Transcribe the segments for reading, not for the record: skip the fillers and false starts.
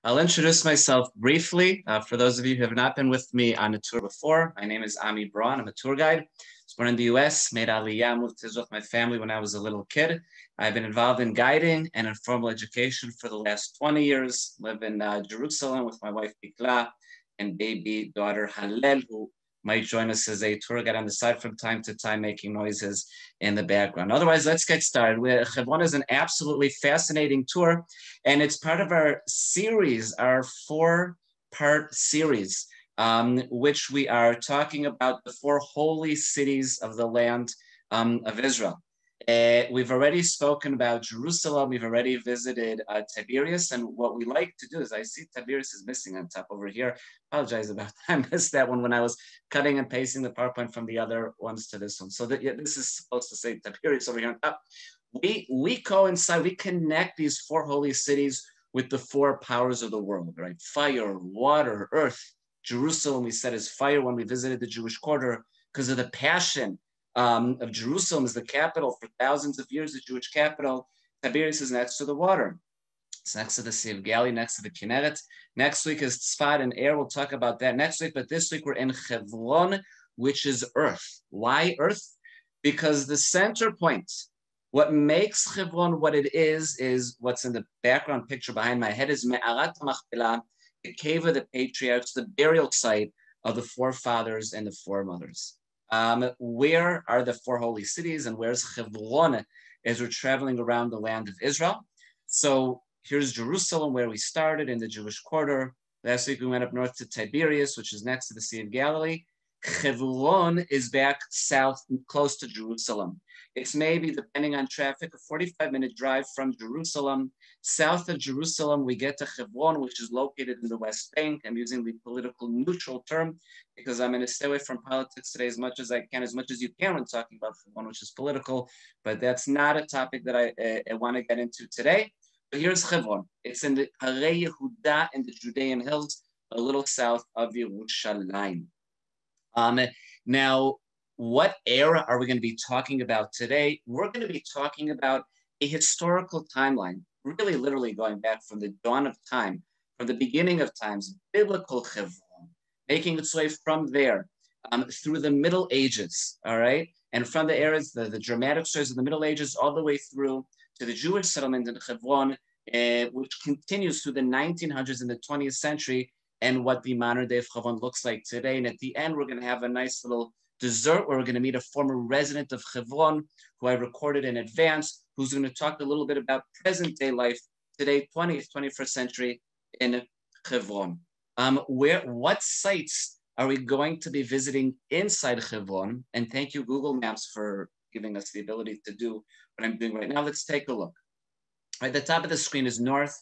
I'll introduce myself briefly. For those of you who have not been with me on a tour before, my name is Ami Braun. I'm a tour guide. I was born in the US, made Aliyah, moved to Israel with my family when I was a little kid. I've been involved in guiding and informal education for the last 20 years. Live in Jerusalem with my wife, Bikla, and baby daughter, Hallel, who might join us as a tour guide on the side from time to time, making noises in the background. Otherwise, let's get started. Hebron is an absolutely fascinating tour, and it's part of our series, our four-part series, which we are talking about the four holy cities of the land of Israel. We've already spoken about Jerusalem. We've already visited Tiberias. And what we like to do is, I see Tiberias is missing on top over here. Apologize about that. I missed that one when I was cutting and pasting the PowerPoint from the other ones to this one. So this is supposed to say Tiberias over here on top. We coincide, we connect these four holy cities with the four powers of the world, right? Fire, water, earth. Jerusalem, we said, is fire when we visited the Jewish quarter because of the passion of Jerusalem is the capital for thousands of years, the Jewish capital. Tiberias is next to the water. It's next to the Sea of Galilee, next to the Kinneret. Next week is Tzfat and air. We'll talk about that next week. But this week we're in Hebron, which is earth. Why earth? Because the center point, what makes Hebron what it is what's in the background picture behind my head is Me'arat HaMachpelah, the cave of the patriarchs, the burial site of the forefathers and the foremothers. Where are the four holy cities and where's Hebron as we're traveling around the land of Israel? So here's Jerusalem, where we started in the Jewish quarter. Last week we went up north to Tiberias, which is next to the Sea of Galilee. Hebron is back south, close to Jerusalem. It's maybe, depending on traffic, a 45-minute drive from Jerusalem. South of Jerusalem, we get to Hebron, which is located in the West Bank. I'm using the political neutral term because I'm going to stay away from politics today as much as I can, as much as you can when talking about Hebron, which is political. But that's not a topic that I want to get into today. But here's Hebron. It's in the Harei Yehuda in the Judean hills, a little south of Yerushalayim. Now, what era are we going to be talking about today? We're going to be talking about a historical timeline, really literally going back from the dawn of time, from the beginning of times, biblical Hebron, making its way from there through the Middle Ages, all right? And from the eras, the dramatic stories of the Middle Ages, all the way through to the Jewish settlement in Hebron, which continues through the 1900s and the 20th century, and what the modern day of Hebron looks like today. And at the end, we're going to have a nice little dessert where we're going to meet a former resident of Hebron who I recorded in advance, who's going to talk a little bit about present day life today, 20th, 21st century in Hebron. What sites are we going to be visiting inside Hebron? And thank you, Google Maps, for giving us the ability to do what I'm doing right now. Let's take a look. Right, the top of the screen is north.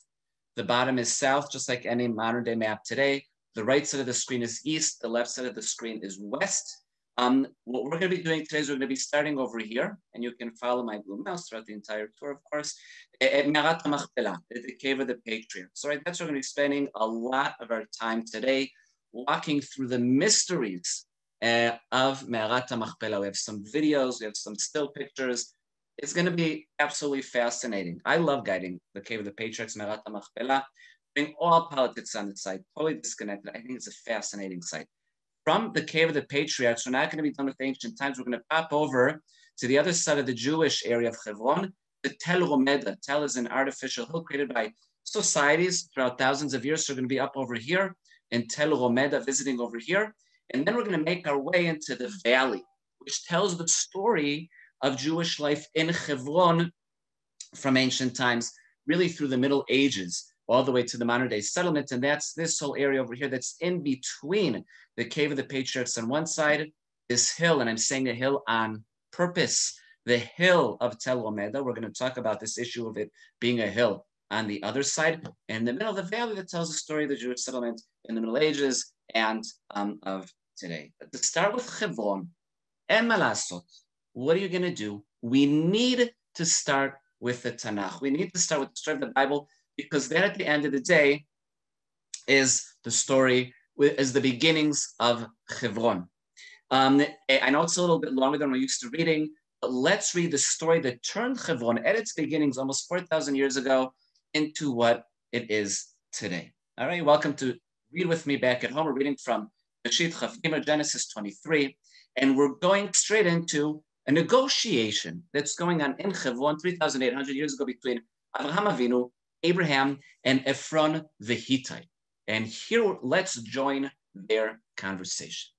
The bottom is south, just like any modern day map today. The right side of the screen is east. The left side of the screen is west. What we're going to be doing today is we're going to be starting over here, and you can follow my blue mouse throughout the entire tour, of course, at Me'arat HaMachpelah, the cave of the patriarchs. So right, that's where we're going to be spending a lot of our time today, walking through the mysteries of Me'arat HaMachpelah. We have some videos, we have some still pictures. It's going to be absolutely fascinating. I love guiding the cave of the patriarchs, Me'arat HaMachpelah, doing all politics on the site, totally disconnected. I think it's a fascinating site. From the cave of the patriarchs, we're not going to be done with ancient times. We're going to pop over to the other side of the Jewish area of Hebron, the Tel Romeda. Tel is an artificial hill created by societies throughout thousands of years. So we're going to be up over here in Tel Romeda, visiting over here. And then we're going to make our way into the valley, which tells the story of Jewish life in Hebron from ancient times, really through the Middle Ages, all the way to the modern day settlement. And that's this whole area over here that's in between the cave of the patriarchs on one side, this hill, and I'm saying a hill on purpose, the hill of Tel Romeda. We're going to talk about this issue of it being a hill on the other side, in the middle of the valley that tells the story of the Jewish settlement in the Middle Ages and of today. But to start with Hebron, en malasot, what are you going to do? We need to start with the Tanakh. We need to start with the story of the Bible, because that at the end of the day is the story, is the beginnings of Hebron. I know it's a little bit longer than we're used to reading, but let's read the story that turned Hebron at its beginnings almost 4,000 years ago into what it is today. All right, welcome to Read With Me Back at Home. We're reading from Genesis 23, and we're going straight into a negotiation that's going on in Hebron 3,800 years ago between Avraham Avinu, Abraham, and Ephron the Hittite. And here, let's join their conversation.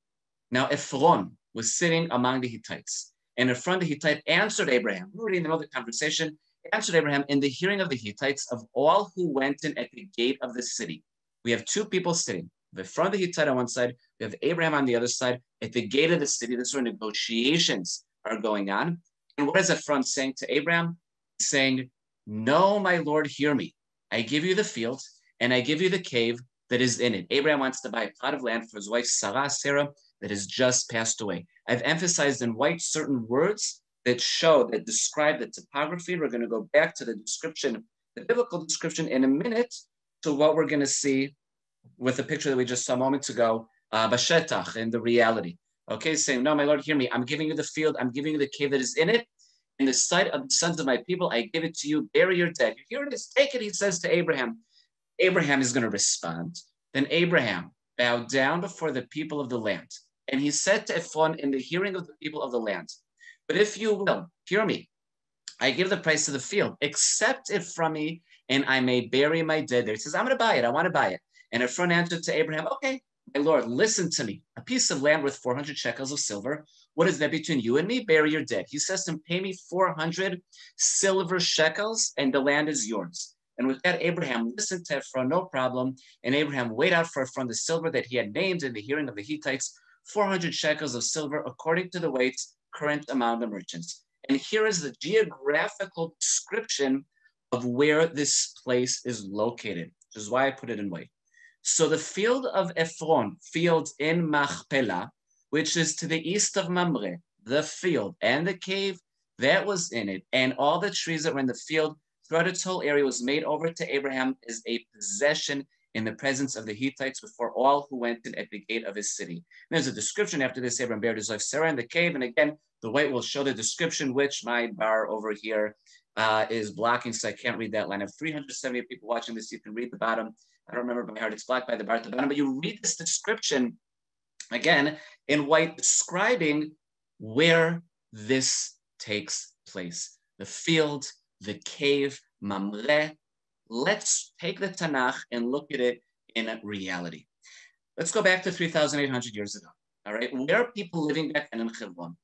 Now, Ephron was sitting among the Hittites, and Ephron the Hittite answered Abraham. We're already in the middle of the conversation. Answered Abraham in the hearing of the Hittites of all who went in at the gate of the city. We have two people sitting. The Ephron the Hittite on one side, we have Abraham on the other side at the gate of the city. This is where negotiations are going on. And what is Ephron saying to Abraham? He's saying, "No, my Lord, hear me. I give you the field and I give you the cave that is in it." Abraham wants to buy a plot of land for his wife Sarah, that has just passed away. I've emphasized in white certain words that describe the topography. We're going to go back to the description, the biblical description in a minute, to what we're going to see with the picture that we just saw moments ago, Bashetach, in the reality. Okay, saying, "No, my Lord, hear me. I'm giving you the field. I'm giving you the cave that is in it. In the sight of the sons of my people, I give it to you. Bury your dead. Here it is. Take it," he says to Abraham. Abraham is going to respond. Then Abraham bowed down before the people of the land. And he said to Ephron in the hearing of the people of the land, "But if you will, hear me. I give the price of the field. Accept it from me, and I may bury my dead there." He says, "I'm going to buy it. I want to buy it." And Ephron answered to Abraham, "Okay, my Lord, listen to me. A piece of land worth 400 shekels of silver. What is that between you and me? Bury your dead." He says to him, "Pay me 400 silver shekels, and the land is yours." And with that, Abraham listened to Ephron, no problem. And Abraham weighed out for Ephron the silver that he had named in the hearing of the Hittites, 400 shekels of silver, according to the weights current among the merchants. And here is the geographical description of where this place is located, which is why I put it in white. So the field of Ephron, field in Machpelah, which is to the east of Mamre, the field and the cave that was in it, and all the trees that were in the field throughout its whole area, was made over to Abraham as a possession in the presence of the Hittites before all who went in at the gate of his city. And there's a description after this. Abraham buried his wife Sarah in the cave. And again, the white will show the description, which my bar over here is blocking, so I can't read that line. I have 370 people watching this. You can read the bottom. I don't remember by heart. It's blocked by the bar at the bottom. But you read this description, again, in white, describing where this takes place. The field, the cave, Mamre. Let's take the Tanakh and look at it in reality. Let's go back to 3,800 years ago. All right, where are people living back then in Hebron?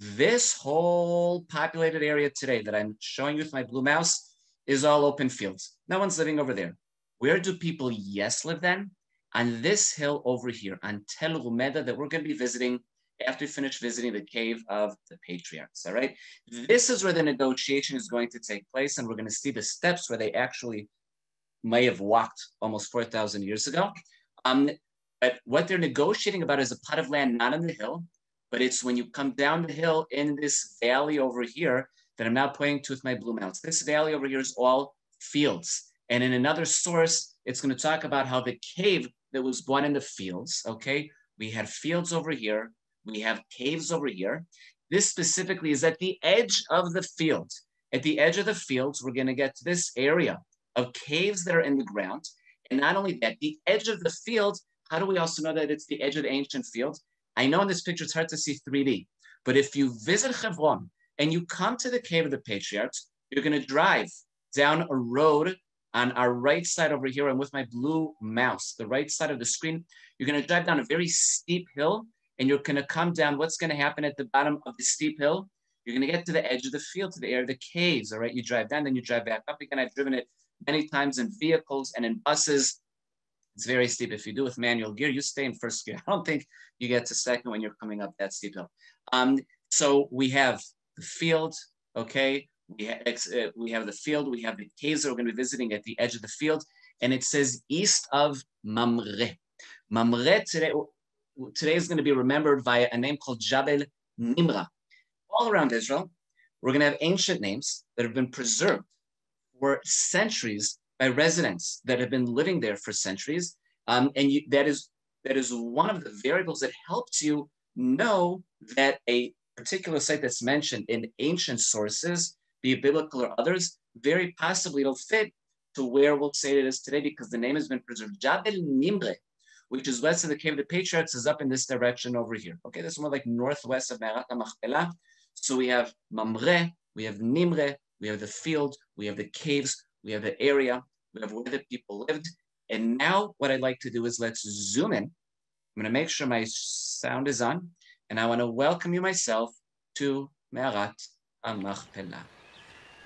This whole populated area today that I'm showing you with my blue mouse is all open fields. No one's living over there. Where do people, yes, live then? On this hill over here, on Tel Rumeda, that we're going to be visiting after we finish visiting the cave of the Patriarchs, all right? This is where the negotiation is going to take place, and we're going to see the steps where they actually may have walked almost 4,000 years ago. But what they're negotiating about is a plot of land not on the hill, but it's when you come down the hill in this valley over here that I'm now pointing to with my blue mouse. This valley over here is all fields. And in another source, it's going to talk about how the cave that was born in the fields, okay? We had fields over here. We have caves over here. This specifically is at the edge of the field. At the edge of the fields, we're going to get to this area of caves that are in the ground. And not only that, the edge of the field, how do we also know that it's the edge of the ancient field? I know in this picture it's hard to see 3D, but if you visit Hebron and you come to the cave of the Patriarchs, you're going to drive down a road on our right side over here. I'm with my blue mouse, the right side of the screen. You're going to drive down a very steep hill, and you're going to come down. What's going to happen at the bottom of the steep hill? You're going to get to the edge of the field, to the area of the caves, all right? You drive down, then you drive back up again. I've driven it many times in vehicles and in buses. It's very steep. If you do with manual gear, you stay in first gear. I don't think you get to second when you're coming up that steep hill. So we have the field, okay? We have the field, we have the caves that we're going to be visiting at the edge of the field, and it says east of Mamre. Mamre today is going to be remembered by a name called Jabal Nimra. All around Israel, we're going to have ancient names that have been preserved for centuries by residents that have been living there for centuries. That is one of the variables that helps you know that a particular site that's mentioned in ancient sources, be it biblical or others, very possibly it'll fit to where we'll say it is today because the name has been preserved. Jabal Nimre, which is west of the Cave of the Patriarchs, is up in this direction over here. Okay, this is more like northwest of Me'arat HaMachpelah. So we have Mamre, we have Nimre, we have the field, we have the caves, we have the area, we have where the people lived. And now what I'd like to do is let's zoom in. I'm going to make sure my sound is on, and I want to welcome you myself to Me'arat HaMachpelah.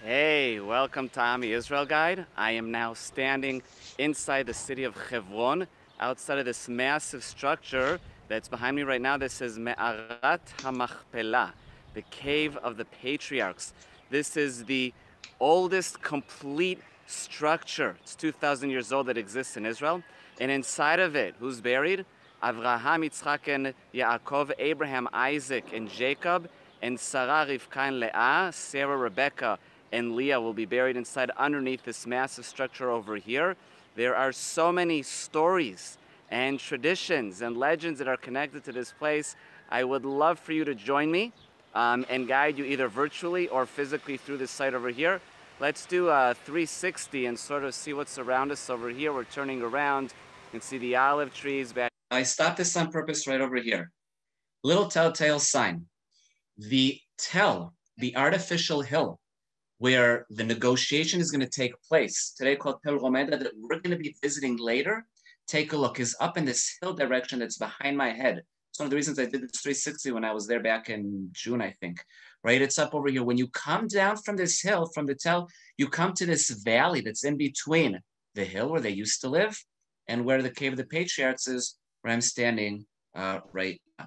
Hey, welcome to Ami Israel Guide. I am now standing inside the city of Hebron, outside of this massive structure that's behind me right now that says Me'arat HaMachpelah, the Cave of the Patriarchs. This is the oldest complete structure. It's 2,000 years old that exists in Israel. And inside of it, who's buried? Avraham, Yitzchak, and Yaakov, Abraham, Isaac, and Jacob, and Sarah, Rivka, and Leah, Sarah, Rebecca, and Leah will be buried inside underneath this massive structure over here. There are so many stories and traditions and legends that are connected to this place. I would love for you to join me and guide you either virtually or physically through this site over here. Let's do a 360 and sort of see what's around us over here. We're turning around. You can see the olive trees back. I stopped this on purpose right over here. Little telltale sign. The artificial hill where the negotiation is going to take place, today called Tel Romeda, that we're going to be visiting later, take a look, is up in this hill direction that's behind my head. It's one of the reasons I did this 360 when I was there back in June, I think, right? It's up over here. When you come down from this hill, from the Tel, you come to this valley that's in between the hill where they used to live and where the Cave of the Patriarchs is, where I'm standing right now.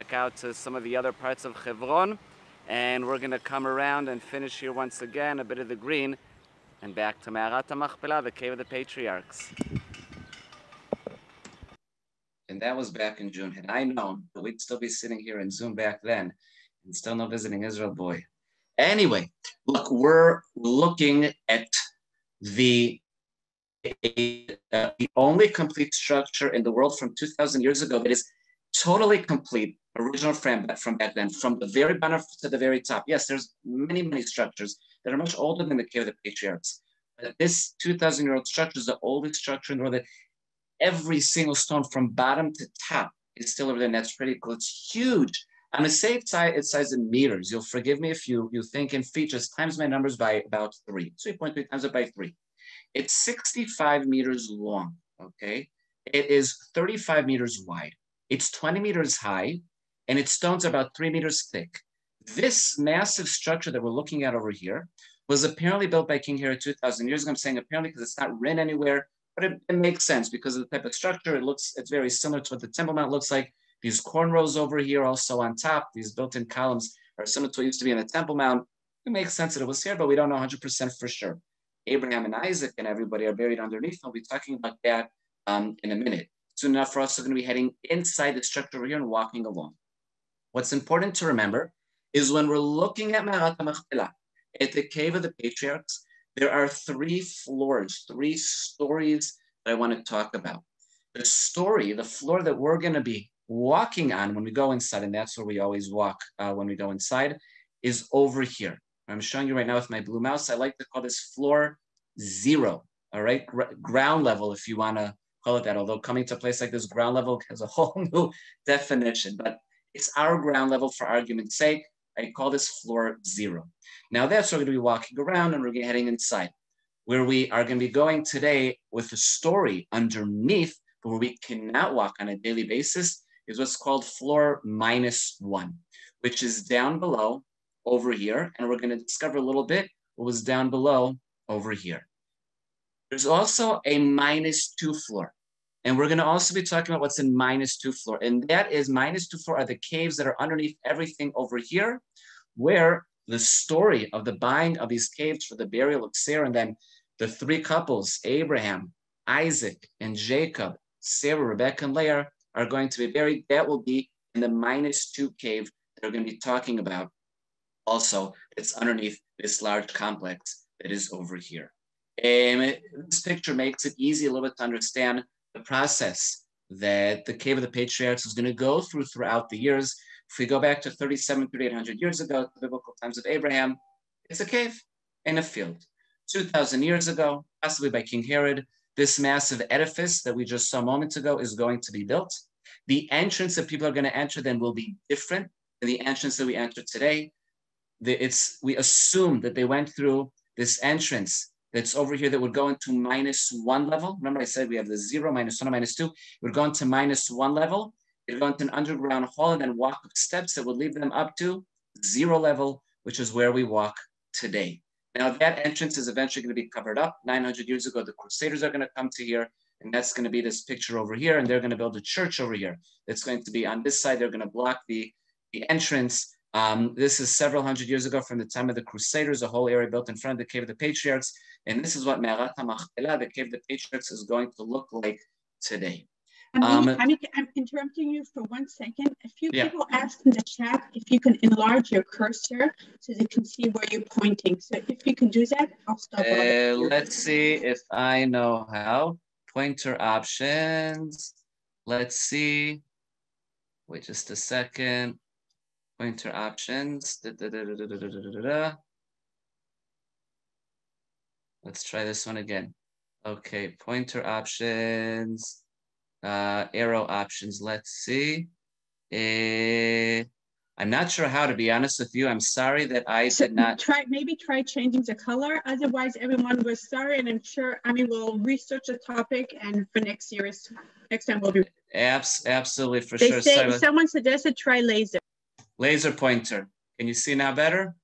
Check out to some of the other parts of Hebron. And we're going to come around and finish here once again, a bit of the green, and back to Me'arat HaMachpelah, the Cave of the Patriarchs. And that was back in June. Had I known that we'd still be sitting here in Zoom back then, and still no visiting Israel, boy. Anyway, look, we're looking at the only complete structure in the world from 2,000 years ago that is totally complete, original from back then, from the very bottom to the very top. Yes, there's many, many structures that are much older than the Cave of the Patriarchs. But this 2,000-year-old structure is the oldest structure in the world that every single stone from bottom to top is still over there, and that's pretty cool. It's huge. On the safe side, it's size in meters. You'll forgive me if you think in feet, just times my numbers by about 3. 3.3 times it by 3. It's 65 meters long, okay? It is 35 meters wide. It's 20 meters high, and its stones are about 3 meters thick. This massive structure that we're looking at over here was apparently built by King Herod 2,000 years ago. I'm saying apparently because it's not written anywhere, but it makes sense because of the type of structure. It's very similar to what the Temple Mount looks like. These cornrows over here also on top, these built-in columns are similar to what used to be in the Temple Mount. It makes sense that it was here, but we don't know 100% for sure. Abraham and Isaac and everybody are buried underneath. I'll be talking about that in a minute. Soon enough, we're also going to be heading inside the structure over here and walking along. What's important to remember is when we're looking at Me'arat HaMachpelah, at the Cave of the Patriarchs, there are 3 floors, 3 stories that I want to talk about. The floor that we're going to be walking on when we go inside, and that's where we always walk when we go inside, is over here. I'm showing you right now with my blue mouse. I like to call this floor 0, all right? Ground level, if you want to call it that, although coming to a place like this, ground level has a whole new definition, but it's our ground level for argument's sake. I call this floor 0. Now that's where we're going to be walking around and we're going to be heading inside. Where we are going to be going today with a story underneath, but where we cannot walk on a daily basis, is what's called floor -1, which is down below over here. And we're going to discover a little bit what was down below over here. There's also a -2 floor. And we're going to also be talking about what's in -2 floor. And that is -2 floor are the caves that are underneath everything over here, where the story of the buying of these caves for the burial of Sarah, and then the 3 couples, Abraham, Isaac, and Jacob, Sarah, Rebecca, and Leah, are going to be buried. That will be in the -2 cave that we're going to be talking about. Also, it's underneath this large complex that is over here. And this picture makes it easy a little bit to understand the process that the Cave of the Patriarchs is going to go through throughout the years. If we go back to 3,800 years ago, the biblical times of Abraham, it's a cave in a field. 2,000 years ago, possibly by King Herod, this massive edifice that we just saw moments ago is going to be built. The entrance that people are going to enter then will be different than the entrance that we enter today. We assume that they went through this entrance that's over here that would go into -1 level. Remember I said we have the 0, -1, and -2. It would go into -1 level. It would go into an underground hall and then walk up steps that would lead them up to 0 level, which is where we walk today. Now that entrance is eventually going to be covered up. 900 years ago, the Crusaders are going to come to here, and that's going to be this picture over here, and they're going to build a church over here. It's going to be on this side. They're going to block the entrance. This is several hundred years ago from the time of the Crusaders, a whole area built in front of the Cave of the Patriarchs. And this is what Me'arat HaMachpelah, the Cave of the Patriarchs, is going to look like today. I'm interrupting you for 1 second. A few people asked in the chat if you can enlarge your cursor so they can see where you're pointing. So if you can do that, I'll stop. Let's see if I know how. Pointer options. Let's see. Wait just a second. Pointer options. Let's try this one again. Okay, pointer options. Arrow options. Let's see. I'm not sure how, to be honest with you. I'm sorry that I did not. Maybe try changing the color. Otherwise, everyone was sorry, and I'm sure Ami will research the topic, and for next time we'll be. Absolutely, for sure. Someone suggested try laser. Laser pointer. Can you see now better?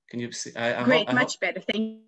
Can you see? Great, much better. Thank you.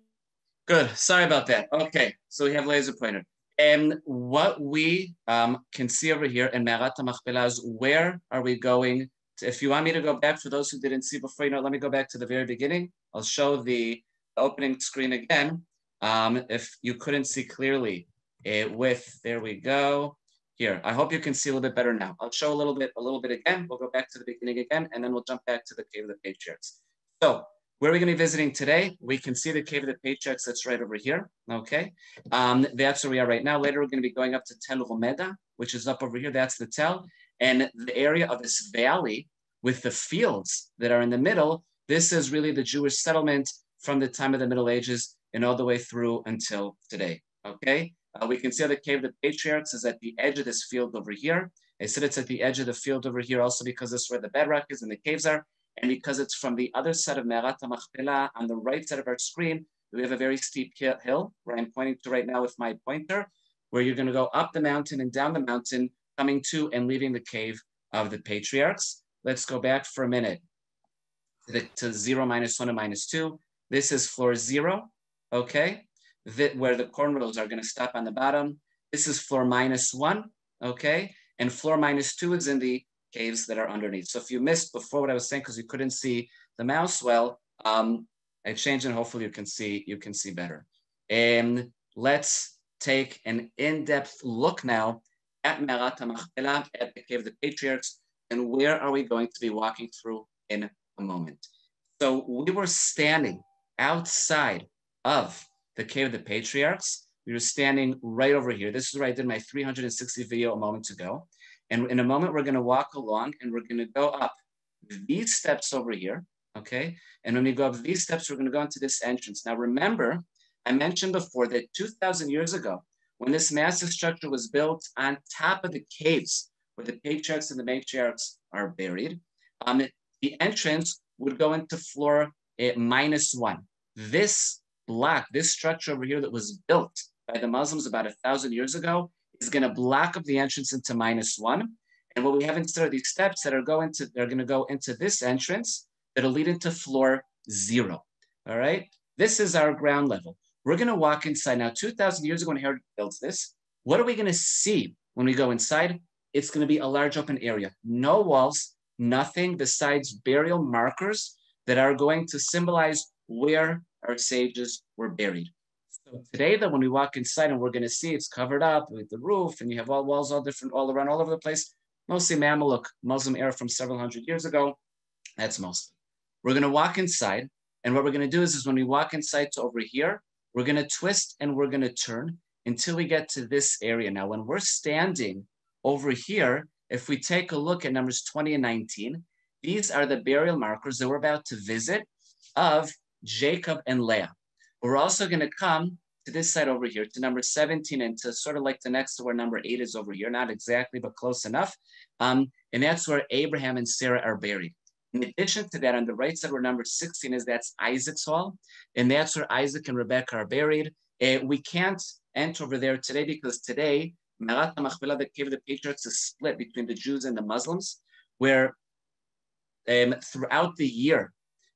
Good. Sorry about that. Okay, so we have laser pointer. And what we can see over here in Me'arat HaMachpelah is where are we going? If you want me to go back, for those who didn't see before, let me go back to the very beginning. I'll show the opening screen again. If you couldn't see clearly there we go. Here, I hope you can see a little bit better now. I'll show a little bit again. We'll go back to the beginning again, and then we'll jump back to the Cave of the Patriarchs. So where are we going to be visiting today? We can see the Cave of the Patriarchs that's right over here, okay? That's where we are right now. Later, we're going to be going up to Tel Romeda, which is up over here. That's the Tel. And the area of this valley with the fields that are in the middle, this is really the Jewish settlement from the time of the Middle Ages and all the way through until today, okay? We can see how the Cave of the Patriarchs is at the edge of this field over here. I said it's at the edge of the field over here also because this is where the bedrock is and the caves are, and because it's from the other side of Me'arat HaMachpelah, on the right side of our screen, we have a very steep hill where I'm pointing to right now with my pointer, where you're going to go up the mountain and down the mountain, coming to and leaving the Cave of the Patriarchs. Let's go back for a minute to 0, -1, and -2. This is floor 0, okay? Where the cornrows are going to stop on the bottom. This is floor -1, okay? And floor -2 is in the caves that are underneath. So if you missed before what I was saying because you couldn't see the mouse well, I changed it. Hopefully you can see better. And let's take an in-depth look now at Me'arat HaMachpelah, at the Cave of the Patriarchs, and where are we going to be walking through in a moment. So we were standing outside of the Cave of the Patriarchs. We were standing right over here. This is where I did my 360 video a moment ago. And in a moment, we're going to walk along and we're going to go up these steps over here, okay? And when we go up these steps, we're going to go into this entrance. Now, remember, I mentioned before that 2,000 years ago, when this massive structure was built on top of the caves where the patriarchs and the matriarchs are buried, the entrance would go into floor -1. This block, this structure over here that was built by the Muslims about 1,000 years ago is going to block up the entrance into -1. And what we have instead are these steps that are going to go into this entrance that'll lead into floor 0. All right. This is our ground level. We're going to walk inside. Now, 2,000 years ago when Herod built this, what are we going to see when we go inside? It's going to be a large open area. No walls, nothing besides burial markers that are going to symbolize where our sages were buried. So today, though, when we walk inside and we're going to see it's covered up with the roof and you have all walls all around, all over the place, mostly Mamluk, Muslim era from several hundred years ago. That's mostly. We're going to walk inside. And what we're going to do is when we walk inside to over here, we're going to twist and we're going to turn until we get to this area. Now, when we're standing over here, if we take a look at numbers 20 and 19, these are the burial markers that we're about to visit of Jacob and Leah. We're also going to come to this side over here, to number 17, and to sort of like the next to where number 8 is over here. Not exactly, but close enough. And that's where Abraham and Sarah are buried. In addition to that, on the right side where number 16 is, that's Isaac's hall. And that's where Isaac and Rebecca are buried. We can't enter over there today because today, Me'arat HaMachpelah, the cave of the patriarchs, is split between the Jews and the Muslims, where throughout the year,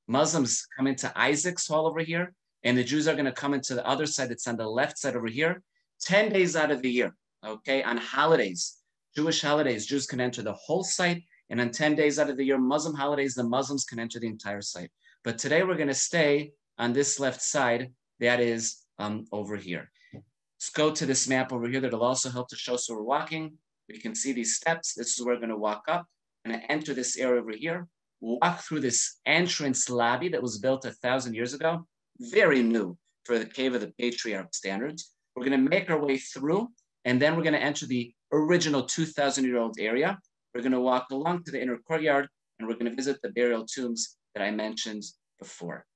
Muslims come into Isaac's hall over here, and the Jews are going to come into the other side. It's on the left side over here, 10 days out of the year, okay? On holidays, Jewish holidays, Jews can enter the whole site, and on 10 days out of the year, Muslim holidays, the Muslims can enter the entire site. But today we're going to stay on this left side, that is over here. Let's go to this map over here. That'll also help to show us where we're walking. We can see these steps. This is where we're going to walk up and enter this area over here. Walk through this entrance lobby that was built 1,000 years ago. Very new for the Cave of the Patriarchs standards. We're going to make our way through, and then we're going to enter the original 2,000-year-old area. We're going to walk along to the inner courtyard, and we're going to visit the burial tombs that I mentioned before.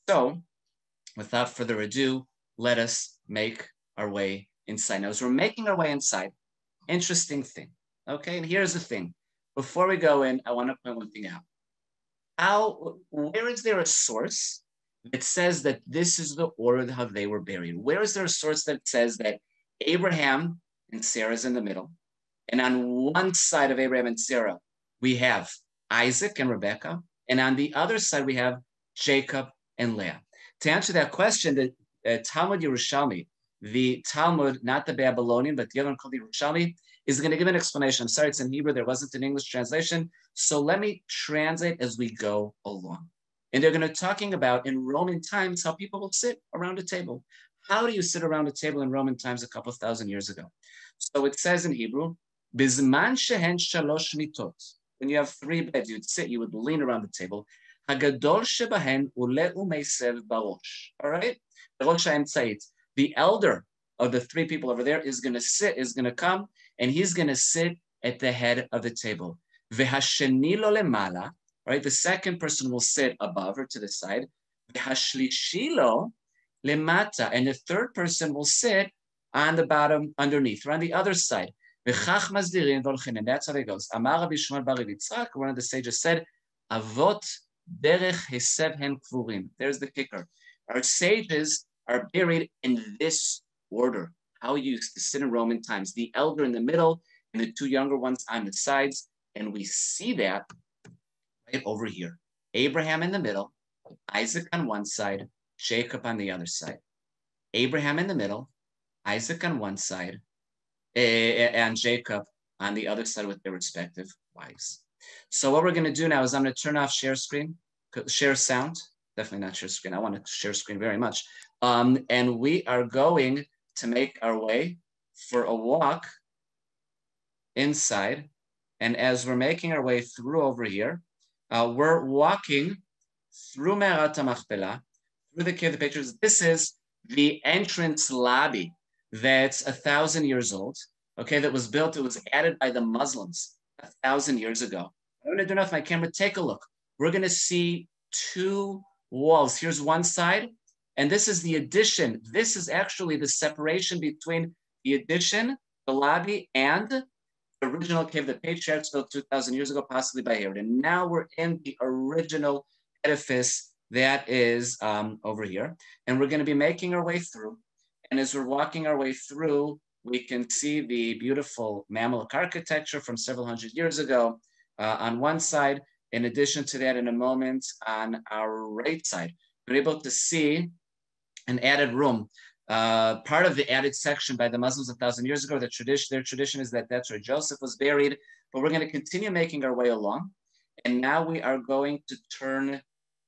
So, without further ado, let us make our way inside. Now, as we're making our way inside, interesting thing, okay? And here's the thing. Before we go in, I want to point one thing out. Where is there a source that says that this is the order how they were buried? Where is there a source that says that Abraham and Sarah's in the middle, and on one side of Abraham and Sarah, we have Isaac and Rebecca, and on the other side, we have Jacob and Leah? To answer that question, the Talmud Yerushalmi, the Talmud, not the Babylonian, but the other one called the Yerushalmi, is going to give an explanation. I'm sorry, it's in Hebrew. There wasn't an English translation. So let me translate as we go along. And they're going to be talking about in Roman times how people will sit around a table. How do you sit around a table in Roman times a couple of thousand years ago? So it says in Hebrew, Bizman shehen shalosh mitot. When you have 3 beds, you'd sit, you would lean around the table. Hagadol shebahen ule umeisev barosh. All right? Rosh ha'emtzait. The elder of the 3 people over there is going to sit, is going to come, and he's going to sit at the head of the table. V'hasheni lo lemala, right? The second person will sit above or to the side. V'hashlishi lo lemata, and the third person will sit on the bottom, underneath, or on the other side. V'chach mazdirin v'olchin, and that's how it goes. Amar Rabbi Shmuel bar Yitzchak, one of the sages said, Avot derech hesev hen kvurim. There's the kicker. Our sages are buried in this order. How we used to sit in Roman times, the elder in the middle and the 2 younger ones on the sides. And we see that right over here. Abraham in the middle, Isaac on one side, Jacob on the other side. Abraham in the middle, Isaac on one side, and Jacob on the other side with their respective wives. So what we're going to do now is I'm going to turn off share screen, share sound. Definitely not share screen. I want to share screen very much. And we are going to make our way for a walk inside. And as we're making our way through over here, we're walking through Me'arat HaMachpelah, through the Cave of the Patriarchs. This is the entrance lobby that's 1,000 years old, okay, that was built, it was added by the Muslims 1,000 years ago. I'm going to turn off my camera, take a look. We're going to see 2 walls. Here's one side, and this is the addition. This is actually the separation between the addition, the lobby, and the original Cave of the Patriarchs built 2,000 years ago, possibly by Herod. And now we're in the original edifice that is over here. And we're going to be making our way through. And as we're walking our way through, we can see the beautiful Mamluk architecture from several hundred years ago on one side. In addition to that, in a moment, on our right side, we're able to see an added room. Part of the added section by the Muslims 1,000 years ago, their tradition is that that's where Joseph was buried. But we're going to continue making our way along. And now we are going to turn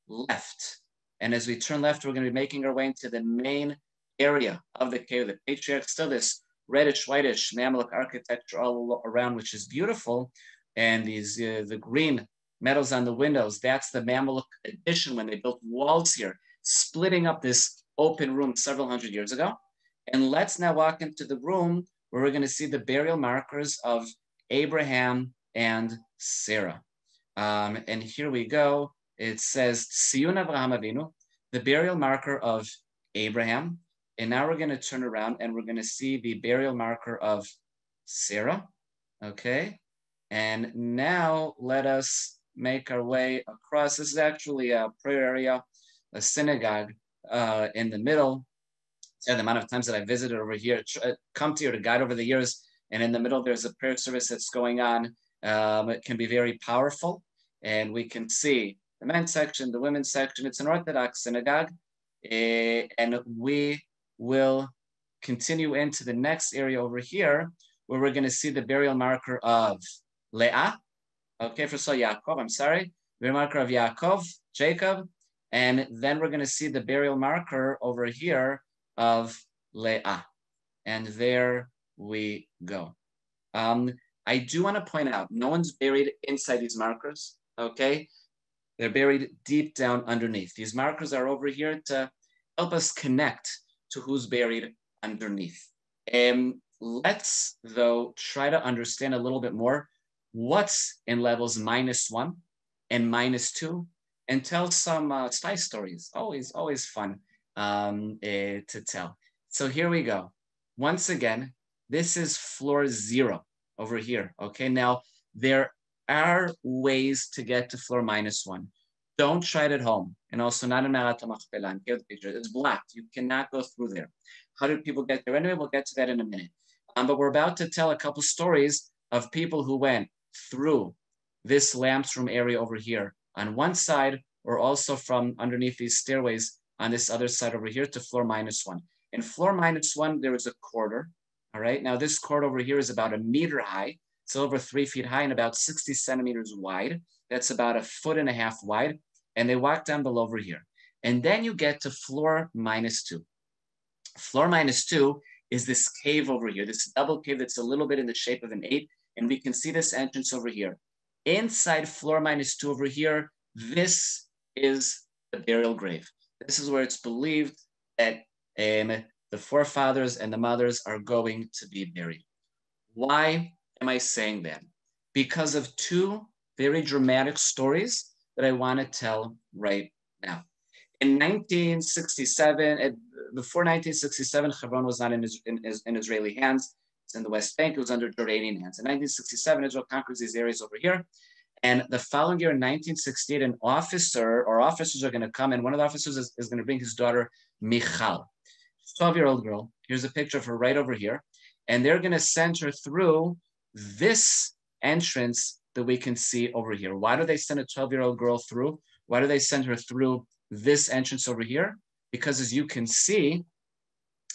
left. And as we turn left, we're going to be making our way into the main area of the Cave of the Patriarchs. Still this reddish, whitish Mamluk architecture all around, which is beautiful. And these the green metals on the windows, that's the Mamluk addition when they built walls here, splitting up this open room several hundred years ago. And let's now walk into the room where we're going to see the burial markers of Abraham and Sarah. And here we go. It says, Tziyun Avraham Avinu, the burial marker of Abraham. And now we're going to turn around and we're going to see the burial marker of Sarah. Okay. And now let us make our way across. This is actually a prayer area, a synagogue in the middle. So the amount of times that I visited over here, come to here to guide over the years, and in the middle there's a prayer service that's going on. It can be very powerful, and we can see the men's section, the women's section. It's an Orthodox synagogue, and we will continue into the next area over here, where we're going to see the burial marker of Leah. Okay, first of all, Yaakov, I'm sorry. Burial marker of Yaakov, Jacob. And then we're going to see the burial marker over here of Leah. And there we go. I do want to point out, no one's buried inside these markers, okay? They're buried deep down underneath. These markers are over here to help us connect to who's buried underneath. Let's, though, try to understand a little bit more what's in levels -1 and -2, and tell some spy stories. Always fun to tell. So here we go. Once again, this is floor 0 over here. Okay, now there are ways to get to floor -1. Don't try it at home. And also not in Me'arat HaMachpelah. Get the picture. It's blocked. You cannot go through there. How did people get there? Anyway, we'll get to that in a minute. But we're about to tell a couple stories of people who went through this lamps room area over here on one side, or also from underneath these stairways on this other side over here to floor -1. In floor -1, there is a corridor. All right. Now this corridor over here is about 1 meter high. It's over 3 feet high and about 60 centimeters wide. That's about 1.5 feet wide. And they walk down below over here. And then you get to floor -2. Floor -2 is this cave over here, this double cave that's a little bit in the shape of an 8. And we can see this entrance over here. Inside floor -2 over here, this is the burial grave. This is where it's believed that the forefathers and the mothers are going to be buried. Why am I saying that? Because of 2 very dramatic stories that I want to tell right now. In 1967, before 1967, Hebron was not in Israeli hands. It's in the West Bank. It was under Jordanian hands. In 1967, Israel conquers these areas over here. And the following year, in 1968, an officer or officers are going to come, and one of the officers is going to bring his daughter, Michal, 12-year-old girl. Here's a picture of her right over here. And they're going to send her through this entrance that we can see over here. Why do they send a 12-year-old girl through? Why do they send her through this entrance over here? Because as you can see,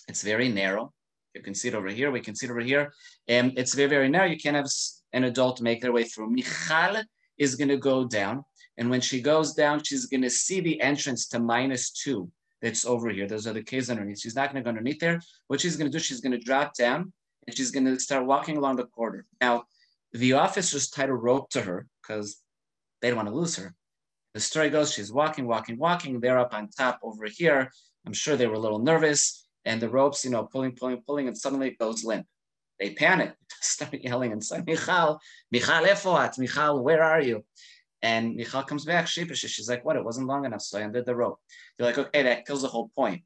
it's very narrow. You can see it over here. We can see it over here. And it's very, very narrow. You can't have an adult make their way through. Michal is going to go down. And when she goes down, she's going to see the entrance to -2 that's over here. Those are the caves underneath. She's not going to go underneath there. What she's going to do, she's going to drop down and she's going to start walking along the corridor. Now, the officers tied a rope to her because they don't want to lose her. The story goes, she's walking. They're up on top over here. I'm sure they were a little nervous. And the ropes, pulling, and suddenly it goes limp. They panic, start yelling and say, Michal, efoat, Michal, where are you? And Michal comes back sheepishly. She's like, what? It wasn't long enough, so I undid the rope. They're like, okay, that kills the whole point.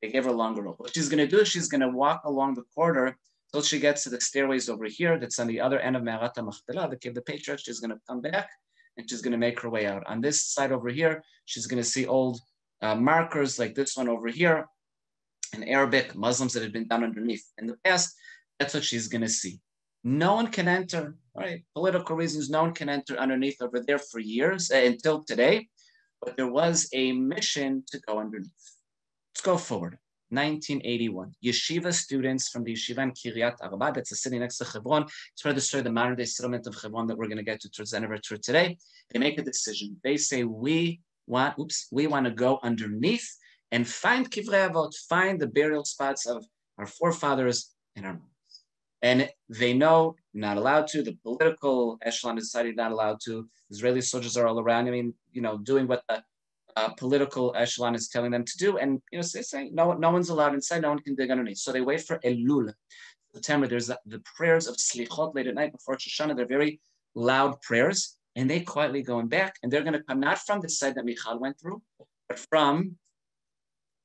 They gave her a longer rope. What she's going to do is she's going to walk along the corridor until she gets to the stairways over here. That's on the other end of Me'arat HaMachpelah, the cave of the Patriarchs. She's going to come back and she's going to make her way out. On this side over here, she's going to see old markers like this one over here in Arabic, Muslims that had been done underneath in the past. That's what she's going to see. No one can enter, right? Political reasons, no one can enter underneath over there for years until today. But there was a mission to go underneath. Let's go forward. 1981. Yeshiva students from the yeshiva in Kiryat Arba, that's a city next to Hebron. It's part of the story of the modern day settlement of Hebron that we're going to get to towards the end of our tour today. They make a decision. They say, we want to go underneath and find Kivrei Avot, find the burial spots of our forefathers and our mothers. And they know not allowed to. The political echelon of society not allowed to. Israeli soldiers are all around. I mean, doing what the political echelon is telling them to do. And they say no one's allowed inside. No one can dig underneath. So they wait for Elul, September. There's the prayers of Slichot late at night before Shoshana. They're very loud prayers, and they quietly going back. And they're going to come not from the side that Michal went through, but from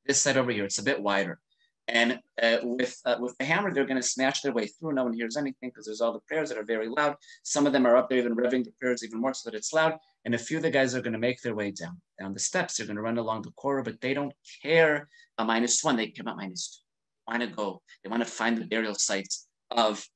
This side over here, it's a bit wider. And with the hammer, they're going to smash their way through. No one hears anything because there's all the prayers that are very loud. Some of them are up there even revving the prayers even more so that it's loud. And a few of the guys are going to make their way down the steps. They're going to run along the corridor, but they don't care about -1. They care about -2. They want to go. They want to find the burial sites of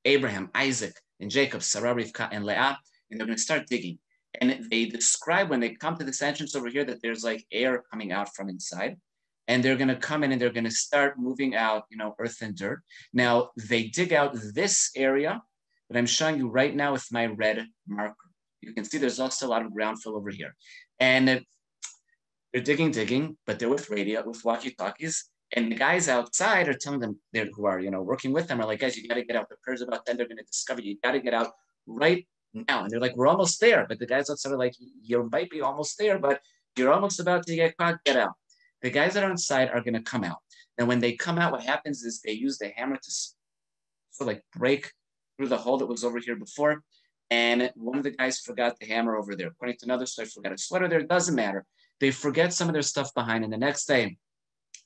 Abraham, Isaac, and Jacob, Sarah, Rivka, and Leah. And they're going to start digging. And they describe when they come to this entrance over here that there's like air coming out from inside. And they're going to come in and they're going to start moving out, earth and dirt. Now, they dig out this area that I'm showing you right now with my red marker. You can see there's also a lot of ground fill over here. And they're digging, but they're with radio, with walkie-talkies. And the guys outside are telling them, who are, working with them, are like, guys, you got to get out. The prayers about 10, they're going to discover you. You got to get out right now. And they're like, we're almost there. But the guys outside are like, you might be almost there, but you're almost about to get caught. Get out. The guys that are inside are going to come out. And when they come out, what happens is they use the hammer to sort of like break through the hole that was over here before. And one of the guys forgot the hammer over there. According to another story, forgot a sweater there. It doesn't matter. They forget some of their stuff behind. And the next day,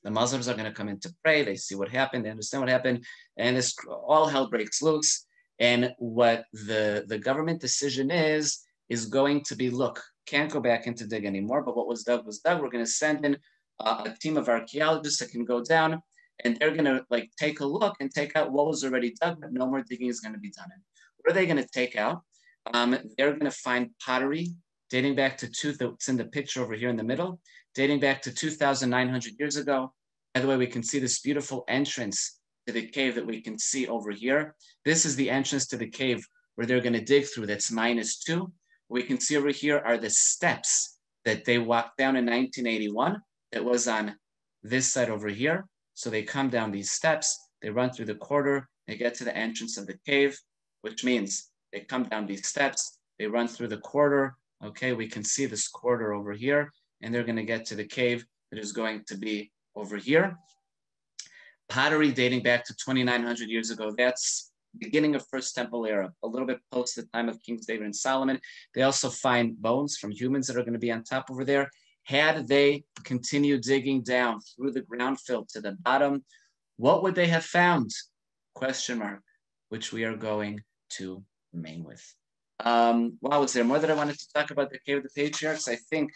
the Muslims are going to come in to pray. They see what happened. They understand what happened. And this all hell breaks loose. And what the government decision is going to be, look, can't go back into dig anymore. But what was dug was dug. We're going to send in a team of archaeologists that can go down and they're going to like take a look and take out what was already dug, but no more digging is going to be done. And what are they going to take out? They're going to find pottery dating back to it's in the picture over here in the middle, dating back to 2,900 years ago. By the way, we can see this beautiful entrance to the cave that we can see over here. This is the entrance to the cave where they're going to dig through. That's -2. What we can see over here are the steps that they walked down in 1981. That was on this side over here. So they come down these steps, they run through the corridor, they get to the entrance of the cave, which means they come down these steps, they run through the corridor. Okay, we can see this corridor over here, and they're going to get to the cave that is going to be over here. Pottery dating back to 2,900 years ago. That's beginning of First Temple era, a little bit post the time of Kings David and Solomon. They also find bones from humans that are going to be on top over there. Had they continued digging down through the ground fill to the bottom, what would they have found? Question mark, which we are going to remain with. Wow, was there more that I wanted to talk about the Cave of the Patriarchs? I think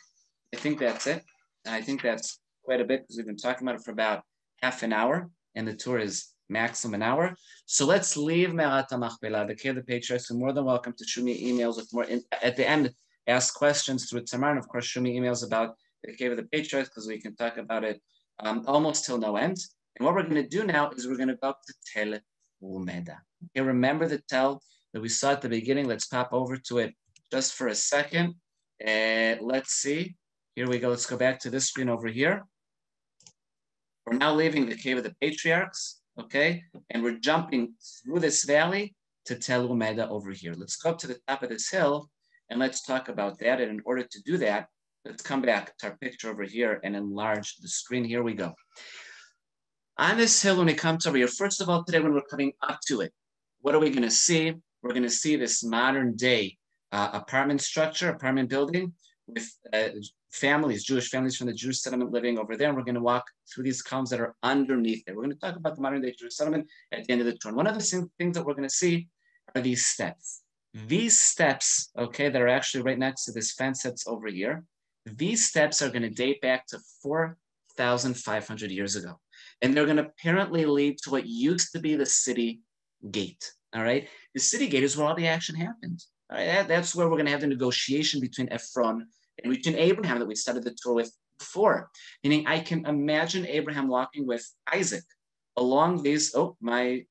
that's it. And I think that's quite a bit because we've been talking about it for about half an hour, and the tour is maximum an hour. So let's leave Me'arat HaMachpelah, the Cave of the Patriarchs. You're more than welcome to shoot me emails with more. At the end, ask questions through Tamar, and of course, shoot me emails about the Cave of the Patriarchs because we can talk about it almost till no end. And what we're going to do now is we're going to go up to Tel Umeda. Okay, remember the Tel that we saw at the beginning. Let's pop over to it just for a second. Let's see. Here we go. Let's go back to this screen over here. We're now leaving the Cave of the Patriarchs, okay? And we're jumping through this valley to Tel Umeda over here. Let's go up to the top of this hill and let's talk about that. And in order to do that, let's come back to our picture over here and enlarge the screen. Here we go. On this hill, when we come to over here, first of all, today when we're coming up to it, what are we going to see? We're going to see this modern day apartment structure, apartment building with families, Jewish families from the Jewish settlement living over there. And we're going to walk through these columns that are underneath it. We're going to talk about the modern day Jewish settlement at the end of the tour. One of the things that we're going to see are these steps. These steps, okay, that are actually right next to this fence that's over here, these steps are going to date back to 4,500 years ago. And they're going to apparently lead to what used to be the city gate, all right? The city gate is where all the action happened. All right? That's where we're going to have the negotiation between Ephron and between Abraham that we started the tour with before. Meaning I can imagine Abraham walking with Isaac along these, oh, my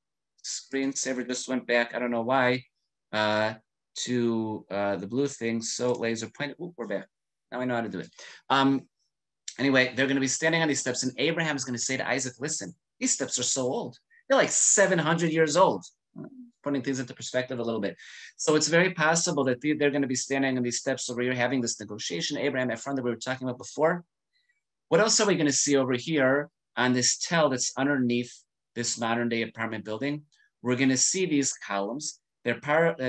screensaver just went back, I don't know why, to the blue thing, so laser pointed, oh, we're back. Now I know how to do it. Anyway, they're going to be standing on these steps, and Abraham is going to say to Isaac, listen, these steps are so old. They're like 700 years old. Putting things into perspective a little bit. So it's very possible that they're going to be standing on these steps over here, having this negotiation. Abraham, that friend that we were talking about before. What else are we going to see over here on this tell that's underneath this modern day apartment building? We're going to see they're part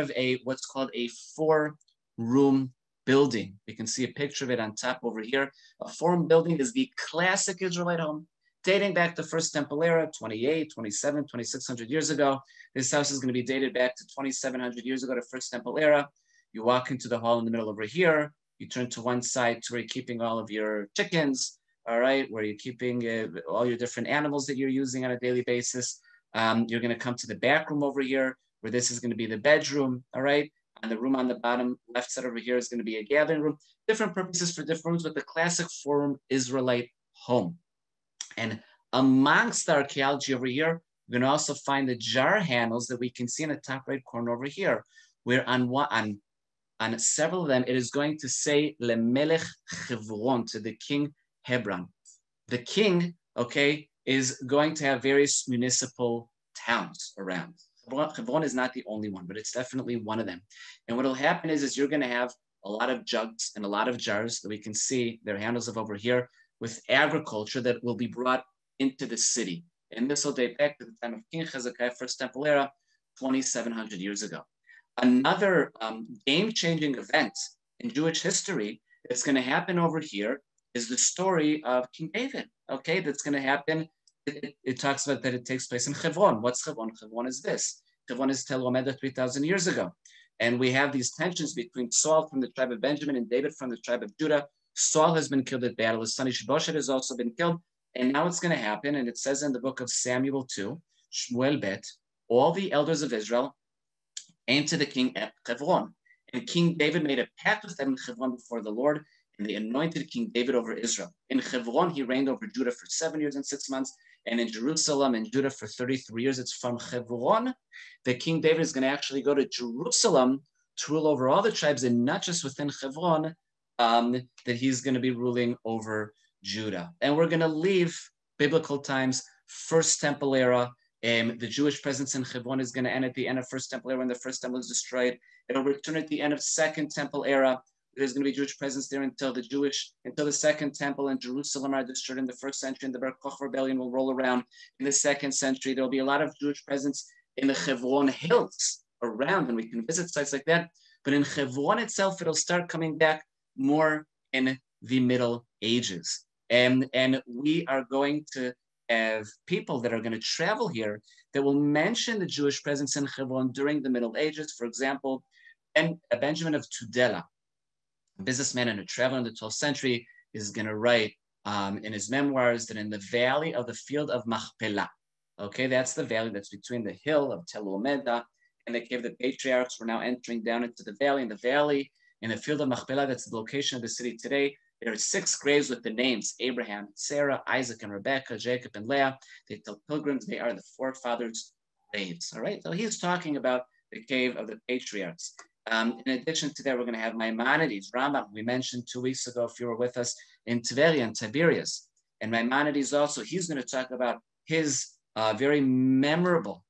of what's called a 4-room building. We can see a picture of it on top over here. A forum building is the classic Israelite home, dating back to First Temple era, 28, 27, 2600 years ago. This house is going to be dated back to 2700 years ago to First Temple era. You walk into the hall in the middle over here. You turn to one side to where you're keeping all of your chickens, all right, where you're keeping all your different animals that you're using on a daily basis. You're going to come to the back room over here, where this is going to be the bedroom, all right? And the room on the bottom left side over here is going to be a gathering room. Different purposes for different rooms, but the classic forum Israelite home. And amongst the archaeology over here, we're going to also find the jar handles that we can see in the top right corner over here, where on several of them, it is going to say Lemelech Hebron, to the king Hebron. The king, okay, is going to have various municipal towns around. Hebron is not the only one, but it's definitely one of them. And what will happen is you're going to have a lot of jugs and a lot of jars that we can see, their handles of over here, with agriculture that will be brought into the city. And this will date back to the time of King Hezekiah, First Temple era, 2,700 years ago. Another game-changing event in Jewish history that's going to happen over here is the story of King David, okay? That's going to happen. It talks about that it takes place in Hebron. What's Hebron? Hebron is this. Hebron is Tel Omer 3,000 years ago. And we have these tensions between Saul from the tribe of Benjamin and David from the tribe of Judah. Saul has been killed at battle. His son Ishbosheth has also been killed. And now it's going to happen, and it says in the book of Samuel 2, Shmuel Bet, all the elders of Israel came to the king at Hebron. And King David made a pact with them in Hebron before the Lord, and they anointed King David over Israel. In Hebron, he reigned over Judah for 7 years and 6 months, and in Jerusalem and Judah for 33 years. It's from Hebron that King David is going to actually go to Jerusalem to rule over all the tribes, and not just within Hebron, that he's going to be ruling over Judah. And we're going to leave biblical times, First Temple era. The Jewish presence in Hebron is going to end at the end of First Temple era when the First Temple is destroyed. It'll return at the end of Second Temple era. There's going to be Jewish presence there until the Second Temple in Jerusalem are destroyed in the first century, and the Bar Kokhba rebellion will roll around in the second century. There'll be a lot of Jewish presence in the Hebron hills around, and we can visit sites like that. But in Hebron itself, it'll start coming back more in the Middle Ages. And we are going to have people that are going to travel here that will mention the Jewish presence in Hebron during the Middle Ages. For example, Benjamin of Tudela, a businessman and a traveler in the 12th century, is going to write in his memoirs that in the valley of the field of Machpelah, okay, that's the valley that's between the hill of Tel Omeda and the cave of the Patriarchs. We're now entering down into the valley. In the field of Machpelah, that's the location of the city today. There are 6 graves with the names Abraham, Sarah, Isaac, and Rebekah, Jacob, and Leah. They tell pilgrims they are the forefathers' graves. All right, so he's talking about the cave of the Patriarchs. In addition to that, we're going to have Maimonides, Rambam, we mentioned 2 weeks ago, if you were with us, in Tveria and Tiberias. And Maimonides also, he's going to talk about his very memorable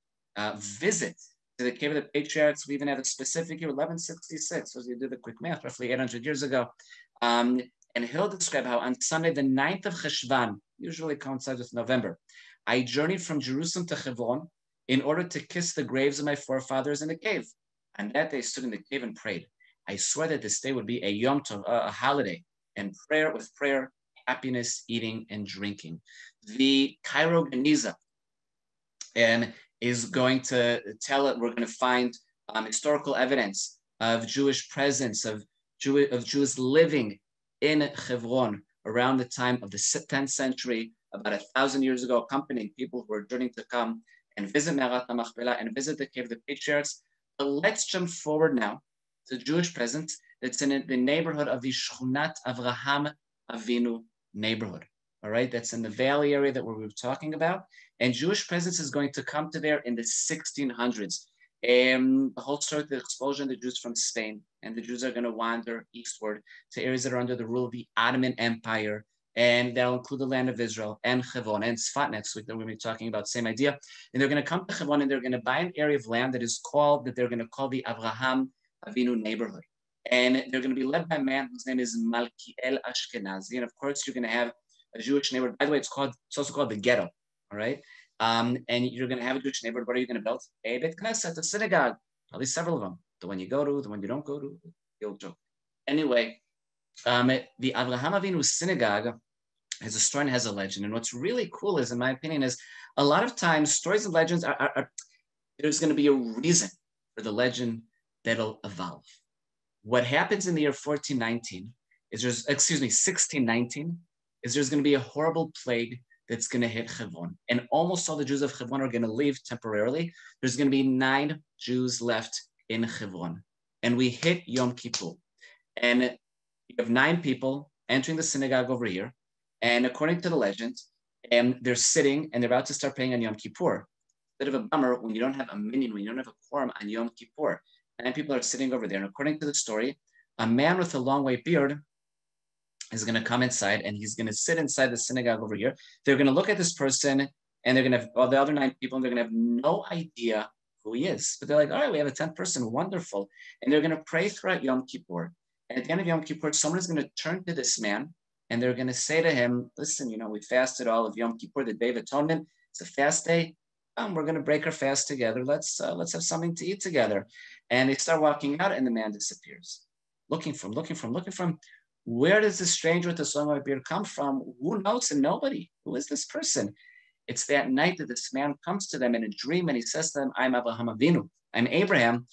visit to the cave of the Patriarchs. We even have a specific year, 1166, so as you do the quick math, roughly 800 years ago. And he'll describe how on Sunday, the 9th of Cheshvan, usually coincides with November, I journeyed from Jerusalem to Hebron in order to kiss the graves of my forefathers in the cave. And that day stood in the cave and prayed. I swear that this day would be a Yom Tov, a holiday, and prayer, happiness, eating, and drinking. The Cairo Geniza is going to tell it, we're going to find historical evidence of Jewish presence, of Jews living in Hebron around the time of the 10th century, about 1,000 years ago, accompanying people who were journeying to come and visit Me'arat HaMachpelah and visit the cave of the Patriarchs. But let's jump forward now to Jewish presence that's in the neighborhood of the Shchunat Avraham Avinu neighborhood. All right, that's in the valley area that we were talking about. And Jewish presence is going to come to there in the 1600s. The whole story of the expulsion of the Jews from Spain, and the Jews are going to wander eastward to areas that are under the rule of the Ottoman Empire, and that'll include the land of Israel and Hebron and Sfat next week that we're going to be talking about, same idea. And they're going to come to Hebron and they're going to buy an area of land that they're going to call the Avraham Avinu neighborhood. And they're going to be led by a man whose name is Malkiel Ashkenazi. And of course, you're going to have a Jewish neighborhood. By the way, it's also called the ghetto, all right? And you're going to have a Jewish neighborhood. What are you going to build? A Beit Knesset, a synagogue, probably several of them. The one you go to, the one you don't go to, the old joke. Anyway, the Avraham Avinu synagogue, as a story, has a legend. And what's really cool is, in my opinion, is a lot of times stories and legends are there's going to be a reason for the legend that'll evolve. What happens in the year 1419 is 1619, is there's going to be a horrible plague that's going to hit Hebron. And almost all the Jews of Hebron are going to leave temporarily. There's going to be 9 Jews left in Hebron. And we hit Yom Kippur. And you have 9 people entering the synagogue over here. And according to the legend, they're sitting and they're about to start praying on Yom Kippur. Bit of a bummer when you don't have a minyan, when you don't have a quorum on Yom Kippur. 9 people are sitting over there. And according to the story, a man with a long white beard is going to come inside and he's going to sit inside the synagogue over here. They're going to look at this person and they're going to have all the other 9 people and they're going to have no idea who he is. But they're like, all right, we have a 10th person. Wonderful. And they're going to pray throughout Yom Kippur. And at the end of Yom Kippur, someone is going to turn to this man and they're going to say to him, listen, we fasted all of Yom Kippur, the Day of Atonement. It's a fast day. We're going to break our fast together. Let's have something to eat together. And they start walking out and the man disappears. Looking from. Where does this stranger with the long white beard come from? Who knows him? Nobody. Who is this person? It's that night that this man comes to them in a dream and he says to them, I'm Avraham Avinu. I'm Abraham,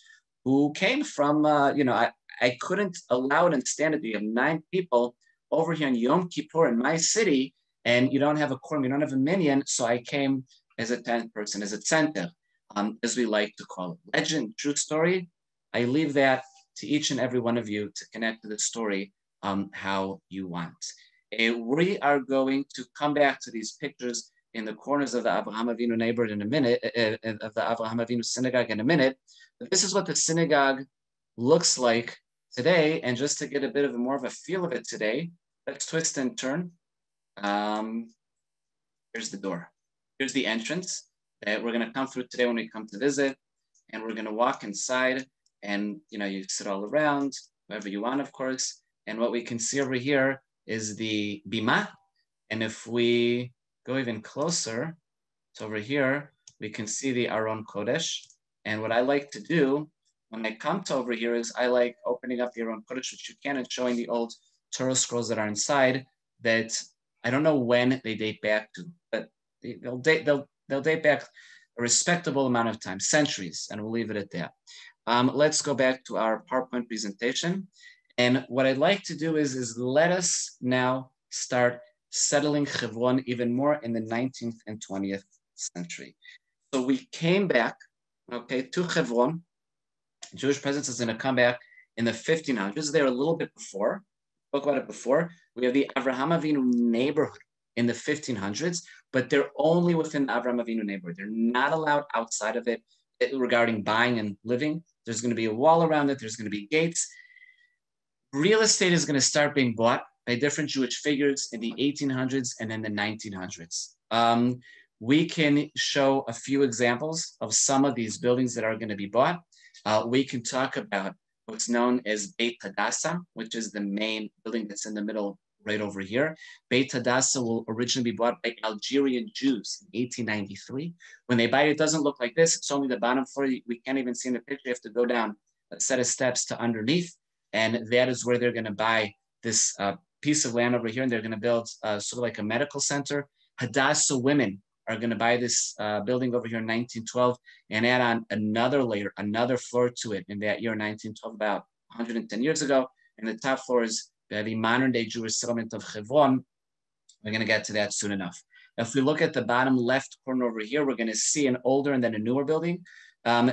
who came from, I couldn't allow it and stand it. You have 9 people over here in Yom Kippur in my city, and you don't have a quorum, you don't have a minyan, so I came as a 10th person, as a center, as we like to call it. Legend, true story, I leave that to each and every one of you to connect to the story how you want. We are going to come back to these pictures in the corners of the Avraham Avinu neighborhood in a minute, of the Avraham Avinu synagogue in a minute. But this is what the synagogue looks like today. And just to get a bit of more of a feel of it today, let's twist and turn. Here's the door. Here's the entrance that we're going to come through today when we come to visit. And we're going to walk inside and, you sit all around, wherever you want, of course. And what we can see over here is the bima. And if we go even closer to over here, we can see the Aron Kodesh. And what I like to do when I come to over here is I like opening up the Aron Kodesh, which you can, and showing the old Torah scrolls that are inside that I don't know when they date back to, but they'll date back a respectable amount of time, centuries, and we'll leave it at that. Let's go back to our PowerPoint presentation. And what I'd like to do is let us now start settling Hebron even more in the 19th and 20th century. So we came back, to Hebron. Jewish presence is going to come back in the 1500s. They're a little bit before. We spoke about it before. We have the Avraham Avinu neighborhood in the 1500s, but they're only within the Avraham Avinu neighborhood. They're not allowed outside of it regarding buying and living. There's going to be a wall around it. There's going to be gates. Real estate is going to start being bought by different Jewish figures in the 1800s and then the 1900s. We can show a few examples of some of these buildings that are going to be bought. We can talk about what's known as Beit Hadassah, which is the main building that's in the middle right over here. Beit Hadassah will originally be bought by Algerian Jews in 1893. When they buy it, it doesn't look like this. It's only the bottom floor. We can't even see in the picture. You have to go down a set of steps to underneath. And that is where they're going to buy this piece of land over here. And they're going to build sort of like a medical center. Hadassah women are going to buy this building over here in 1912 and add on another layer, another floor to it in that year, 1912, about 110 years ago. And the top floor is the modern day Jewish settlement of Hebron. We're going to get to that soon enough. If we look at the bottom left corner over here, we're going to see an older and then a newer building.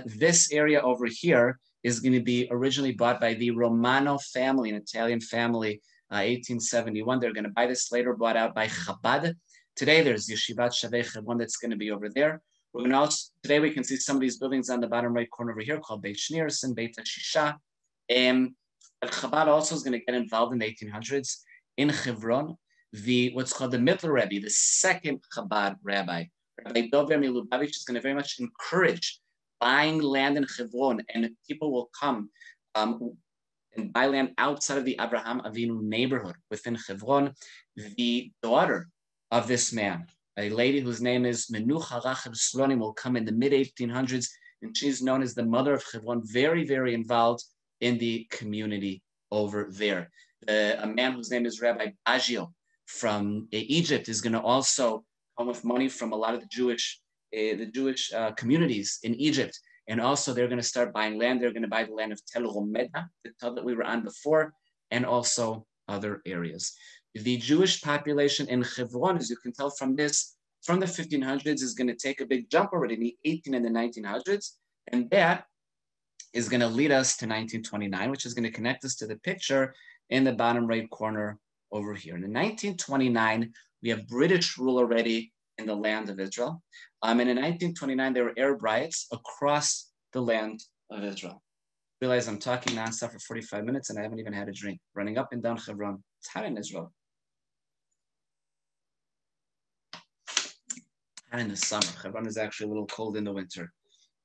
This area over here is going to be originally bought by the Romano family, an Italian family, 1871. They're going to buy this later, bought out by Chabad. Today, there's Yeshivat Shavei Hebron that's going to be over there. We're going to also, today we can see some of these buildings on the bottom right corner over here called Beit Schneerson, Beit HaShisha. But Chabad also is going to get involved in the 1800s. In Hebron, what's called the Mittler Rebbe, the second Chabad rabbi, Rabbi Dover Milubavitch, is going to very much encourage buying land in Hebron, and people will come and buy land outside of the Avraham Avinu neighborhood within Hebron. The daughter of this man, a lady whose name is Menucha Rachel Slonim, will come in the mid-1800s, and she's known as the mother of Hebron, very, very involved in the community over there. A man whose name is Rabbi Agio from Egypt is going to also come with money from a lot of the Jewish communities in Egypt. And also they're going to start buying land. They're going to buy the land of Tel Romeda, the tel that we were on before, and also other areas. The Jewish population in Hebron, as you can tell from this, from the 1500s is going to take a big jump already in the 18 and the 1900s. And that is going to lead us to 1929, which is going to connect us to the picture in the bottom right corner over here. In 1929, we have British rule already in the land of Israel. And in 1929, there were Arab riots across the land of Israel. Realize I'm talking nonstop for 45 minutes and I haven't even had a drink. Running up and down Hebron. It's hot in Israel. Hot in the summer. Hebron is actually a little cold in the winter.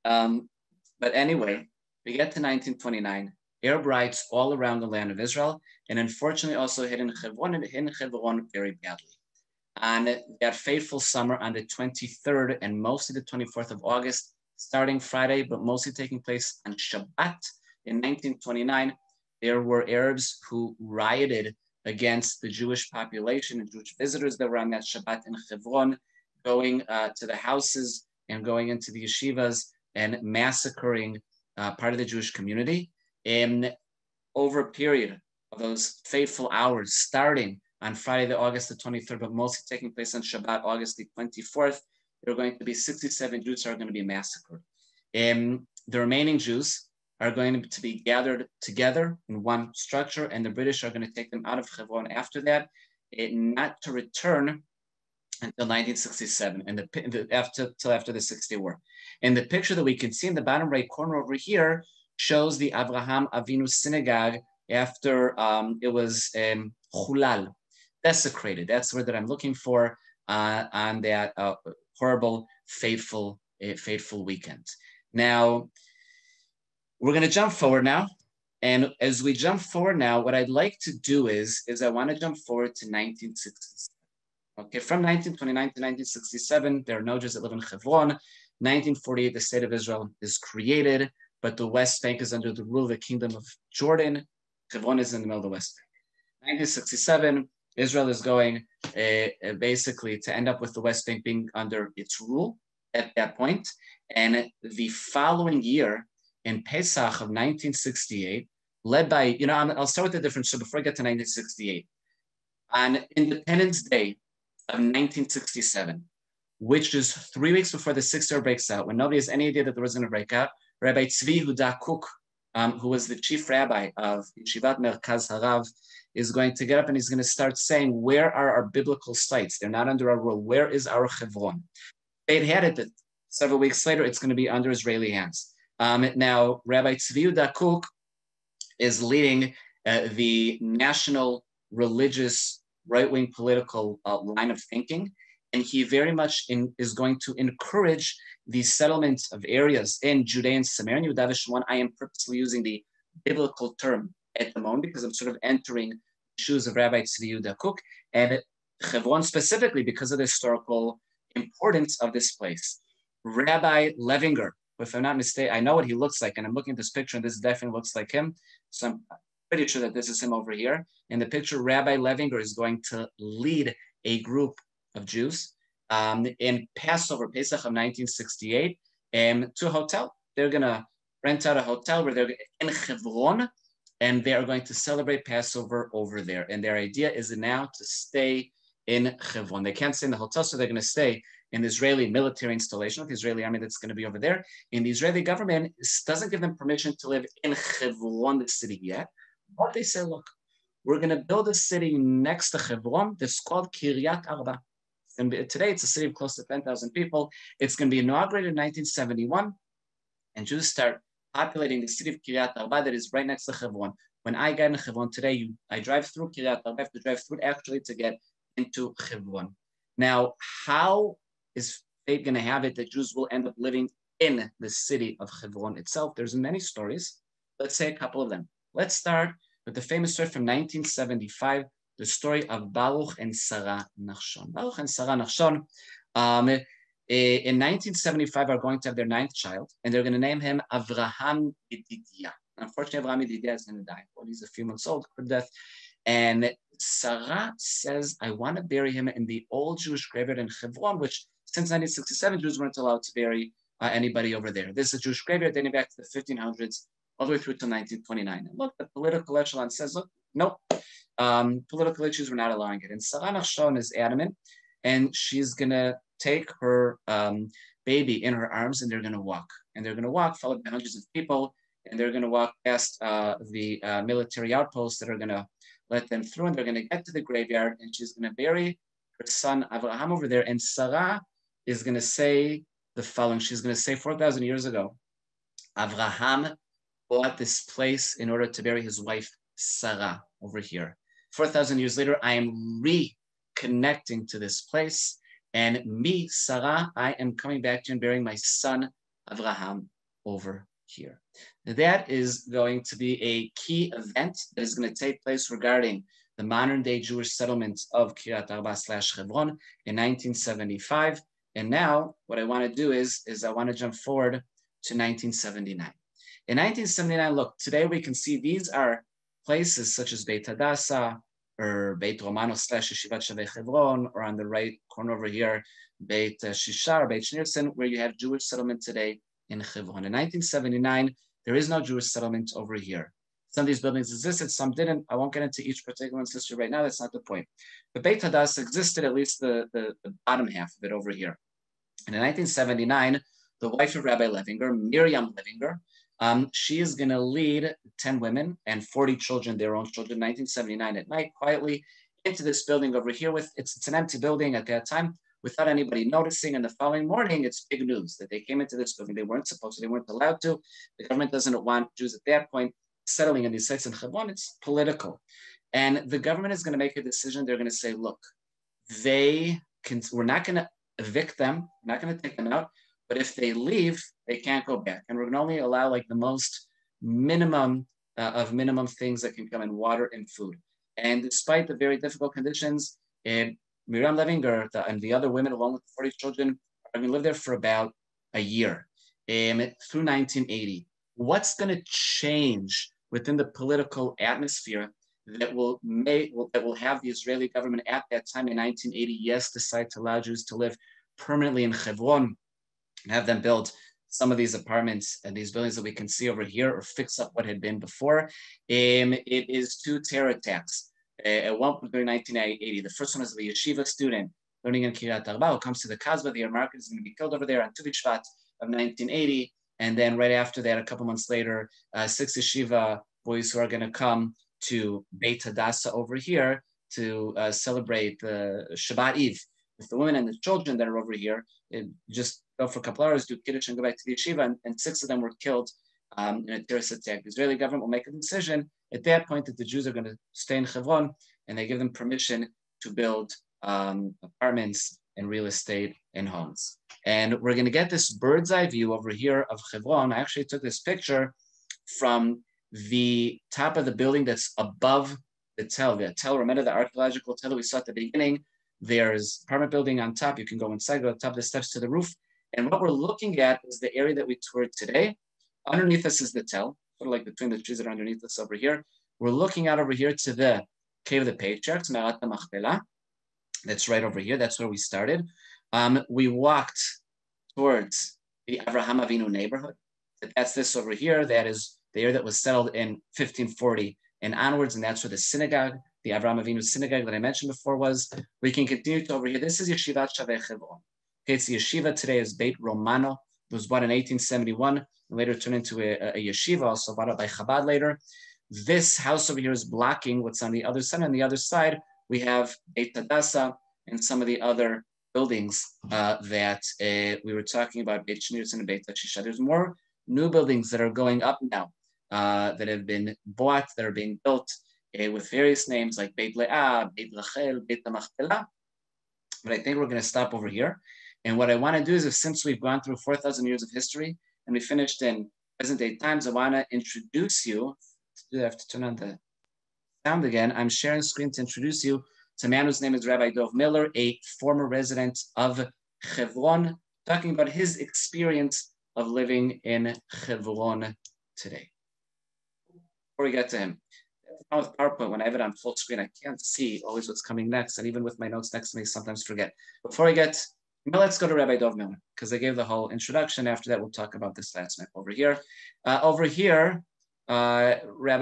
But anyway, we get to 1929. Arab riots all around the land of Israel, and unfortunately also hit in Hebron very badly. On that fateful summer on the 23rd and mostly the 24th of August, starting Friday, but mostly taking place on Shabbat in 1929, there were Arabs who rioted against the Jewish population and Jewish visitors that were on that Shabbat in Hebron, going to the houses and going into the yeshivas and massacring part of the Jewish community. Over a period of those fateful hours, starting on Friday, the August the 23rd, but mostly taking place on Shabbat, August the 24th, there are going to be 67 Jews who are going to be massacred. The remaining Jews are going to be gathered together in one structure, and the British are going to take them out of Hebron after that, not to return until 1967, and till after the 60 War. And the picture that we can see in the bottom right corner over here shows the Avraham Avinu synagogue after it was chulal, desecrated. That's the word that I'm looking for on that horrible, fateful weekend. Now, we're going to jump forward now. And as we jump forward now, what I'd like to do is I want to jump forward to 1967. Okay, from 1929 to 1967, there are no Jews that live in Hebron. 1948, the state of Israel is created, but the West Bank is under the rule of the Kingdom of Jordan. Hebron is in the middle of the West Bank. 1967, Israel is going basically to end up with the West Bank being under its rule at that point. And the following year, in Pesach of 1968, led by, I'll start with the difference. So before I get to 1968, on Independence Day of 1967, which is 3 weeks before the 6th War breaks out, when nobody has any idea that there was going to break out, Rabbi Tzvi Huda Kook, who was the chief rabbi of Yeshivat Merkaz Harav, is going to get up and he's going to start saying, where are our biblical sites? They're not under our rule. Where is our Hebron? They'd had it that several weeks later, it's going to be under Israeli hands. Now, Rabbi Tzvi Huda Kook is leading the national religious right-wing political line of thinking, and he very much is going to encourage the settlement of areas in Judea and Samaria and Yehuda v'Shomron. I am purposely using the biblical term at the moment because I'm sort of entering the shoes of Rabbi Tzvi Huda Kook, and Hebron specifically because of the historical importance of this place. Rabbi Levinger, if I'm not mistaken, I know what he looks like, and I'm looking at this picture, and this definitely looks like him. So I'm pretty sure that this is him over here. In the picture, Rabbi Levinger is going to lead a group of Jews in Passover, Pesach of 1968, to a hotel. They're going to rent out a hotel where they're in Hebron, and they are going to celebrate Passover over there. And their idea is now to stay in Hebron. They can't stay in the hotel, so they're going to stay in the Israeli military installation with the Israeli army that's going to be over there. And the Israeli government doesn't give them permission to live in Hebron, the city, yet. But they say, look, we're going to build a city next to Hebron that's called Kiryat Arba. Today, it's a city of close to 10,000 people. It's going to be inaugurated in 1971, and Jews start populating the city of Kiryat Arba that is right next to Hebron. When I get in Hebron today, I drive through Kiryat Arba. I have to drive through it actually to get into Hebron. Now, how is fate going to have it that Jews will end up living in the city of Hebron itself? There's many stories. Let's say a couple of them. Let's start with the famous story from 1975, the story of Baruch and Sarah Nachshon. Baruch and Sarah Nachshon, in 1975, are going to have their 9th child, and they're going to name him Avraham Yedidia. Unfortunately, Avraham Yedidia is going to die when he's a few months old for death. And Sarah says, I want to bury him in the old Jewish graveyard in Hebron, which since 1967, Jews weren't allowed to bury anybody over there. This is a Jewish graveyard dating back to the 1500s, all the way through to 1929. And look, the political echelon says, look, nope, political issues were not allowing it. And Sarah Nachshon is adamant, and she's going to take her baby in her arms, and they're going to walk. And they're going to walk, followed by hundreds of people, and they're going to walk past the military outposts that are going to let them through, and they're going to get to the graveyard, and she's going to bury her son Avraham over there. And Sarah is going to say the following. She's going to say 4,000 years ago, Avraham bought this place in order to bury his wife Sarah over here. 4,000 years later, I am reconnecting to this place, and me, Sarah, I am coming back to and burying my son Avraham over here. That is going to be a key event that is going to take place regarding the modern day Jewish settlement of Kiryat Arba / Hebron in 1975. And now what I want to do is I want to jump forward to 1979. In 1979, look, today we can see these are places such as Beit Hadassah or Beit Romano / Yeshivat Shavei Hebron, or on the right corner over here, Beit Shisha or Beit Schneerson, where you have Jewish settlement today in Hebron. In 1979, there is no Jewish settlement over here. Some of these buildings existed, some didn't. I won't get into each particular one's history right now. That's not the point. But Beit Hadassah existed, at least the bottom half of it over here. And in 1979, the wife of Rabbi Levinger, Miriam Levinger, she is going to lead 10 women and 40 children, their own children, 1979 at night, quietly into this building over here. It's an empty building at that time, without anybody noticing. And the following morning, it's big news that they came into this building. They weren't supposed to, they weren't allowed to. The government doesn't want Jews at that point settling in these sites in Hebron. It's political. And the government is going to make a decision. They're going to say, look, we're not going to evict them, we're not going to take them out, but if they leave, they can't go back. And we're going to only allow like the most minimum of minimum things that can come in, water and food. And despite the very difficult conditions, Miriam Levinger and the other women, along with 40 children, are going to live there for about a year through 1980. What's going to change within the political atmosphere that will have the Israeli government at that time in 1980, yes, decide to allow Jews to live permanently in Hebron and have them build some of these apartments and these buildings that we can see over here, or fix up what had been before? It is 2 terror attacks. At one point during 1980, the first one was the yeshiva student learning in Kiryat Arba who comes to the Kasbah. The Yarmarket is going to be killed over there on Tu B'Shvat of 1980. And then right after that, a couple months later, 6 yeshiva boys who are going to come to Beit Hadassah over here to celebrate the Shabbat Eve with the women and the children that are over here. Just go for a couple hours, do Kiddush, and go back to the yeshiva. And 6 of them were killed in a terrorist attack. The Israeli government will make a decision at that point that the Jews are going to stay in Hebron, and they give them permission to build apartments and real estate and homes. And we're going to get this bird's eye view over here of Hebron. I actually took this picture from the top of the building that's above the tel. The tel, remember the archaeological tel that we saw at the beginning? There's apartment building on top. You can go inside, go up top of the steps to the roof. And what we're looking at is the area that we toured today. Underneath us is the tel, sort of like between the trees that are underneath us over here. We're looking out over here to the Cave of the Patriarchs, Me'arat HaMachpelah. That's right over here. That's where we started. We walked towards the Avraham Avinu neighborhood. That's this over here. That is the area that was settled in 1540 and onwards, and that's where the synagogue, the Avraham Avinu synagogue that I mentioned before was. We can continue to over here. This is Yeshivat Shavei Hebron. Okay, it's the yeshiva today is Beit Romano. It was bought in 1871 and later turned into a yeshiva, also bought up by Chabad later. This house over here is blocking what's on the other side. On the other side, we have Beit Hadassah and some of the other buildings that we were talking about, Beit Schneerson and Beit Shisha. There's more new buildings that are going up now that have been bought, that are being built with various names like Beit Leah, Beit Rachel, Beit HaMachpelah. But I think we're going to stop over here. And what I want to do is, since we've gone through 4,000 years of history and we finished in present day times, I want to introduce you. I have to turn on the sound again. I'm sharing screen to introduce you to a man whose name is Rabbi Dov Miller, a former resident of Hebron, talking about his experience of living in Hebron today. before we get to him. With PowerPoint, when I have it on full screen, I can't see always what's coming next. And even with my notes next to me, sometimes forget. Before I get, let's go to Rabbi Dov Miller, because I gave the whole introduction. After that, we'll talk about this last map over here. Rabbi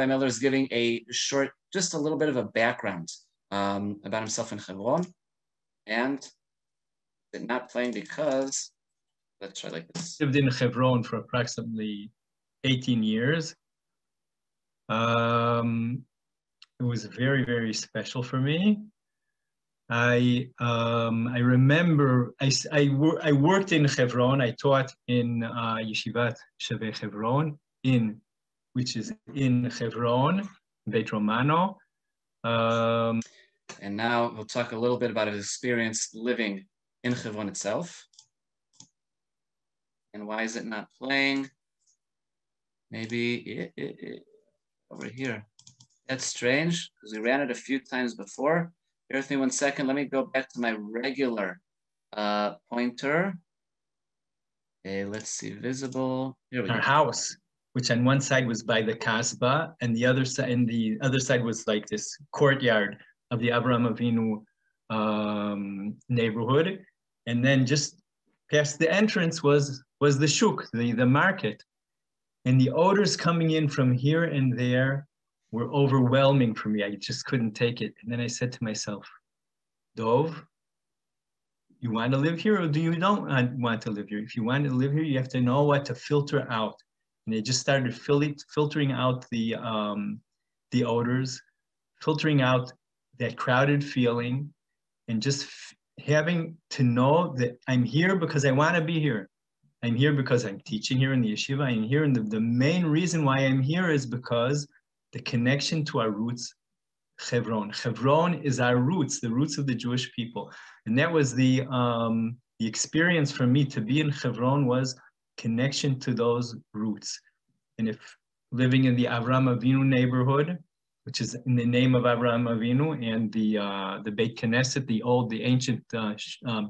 Miller is giving a short, just a little bit of a background about himself in Hebron. And it's not playing because, let's try like this. Lived in Hebron for approximately 18 years. It was very, very special for me. I remember I worked in Hebron. I taught in Yeshivat Shavei Hebron, which is in Hebron, Beit Romano. And now we'll talk a little bit about his experience living in Hebron itself. And why is it not playing? Maybe over here. That's strange, because we ran it a few times before. Bear with me 1 second. Let me go back to my regular pointer. Okay, let's see, visible. Here we go. Our house, which on one side was by the Kasbah, and the other side was like this courtyard of the Avraham Avinu neighborhood. And then just past the entrance was the shuk, the market. And the odors coming in from here and there were overwhelming for me. I just couldn't take it. And then I said to myself, Dov, you want to live here or do you don't want to live here? If you want to live here, you have to know what to filter out. And they just started filtering out the odors, filtering out that crowded feeling, and just having to know that I'm here because I want to be here. I'm here because I'm teaching here in the yeshiva. I'm here, and the main reason why I'm here is because the connection to our roots, Hebron. Hebron is our roots, the roots of the Jewish people. And that was the experience for me to be in Hebron, was connection to those roots. And if living in the Avraham Avinu neighborhood, which is in the name of Avraham Avinu, and the Beit Knesset, the ancient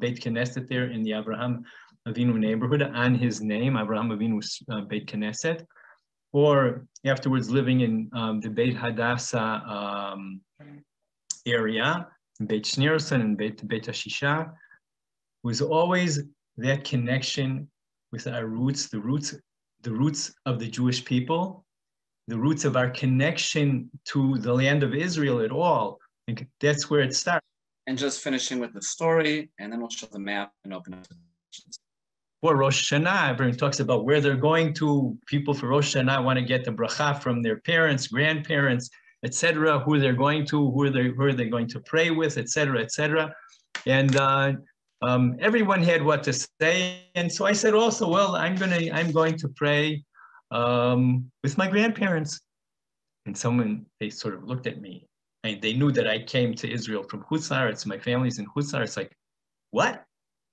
Beit Knesset there in the Avraham Avinu neighborhood on his name, Avraham Avinu's Beit Knesset, or afterwards living in the Beit Hadassah area, Beit Schneerson and Beit Hashisha, was always that connection with our roots, the roots of the Jewish people, the roots of our connection to the land of Israel at all. I think that's where it starts. And just finishing with the story, and then we'll show the map and open up the questions. For Rosh Hashanah, everyone talks about where they're going to. People for Rosh Hashanah want to get the bracha from their parents, grandparents, etc. Who they're going to, who are they going to pray with, etc., etc. And everyone had what to say, and so I said also, well, I'm going to pray with my grandparents. And they sort of looked at me, and they knew that I came to Israel from Chutz La'aretz. My family's in Chutz La'aretz. It's like, what?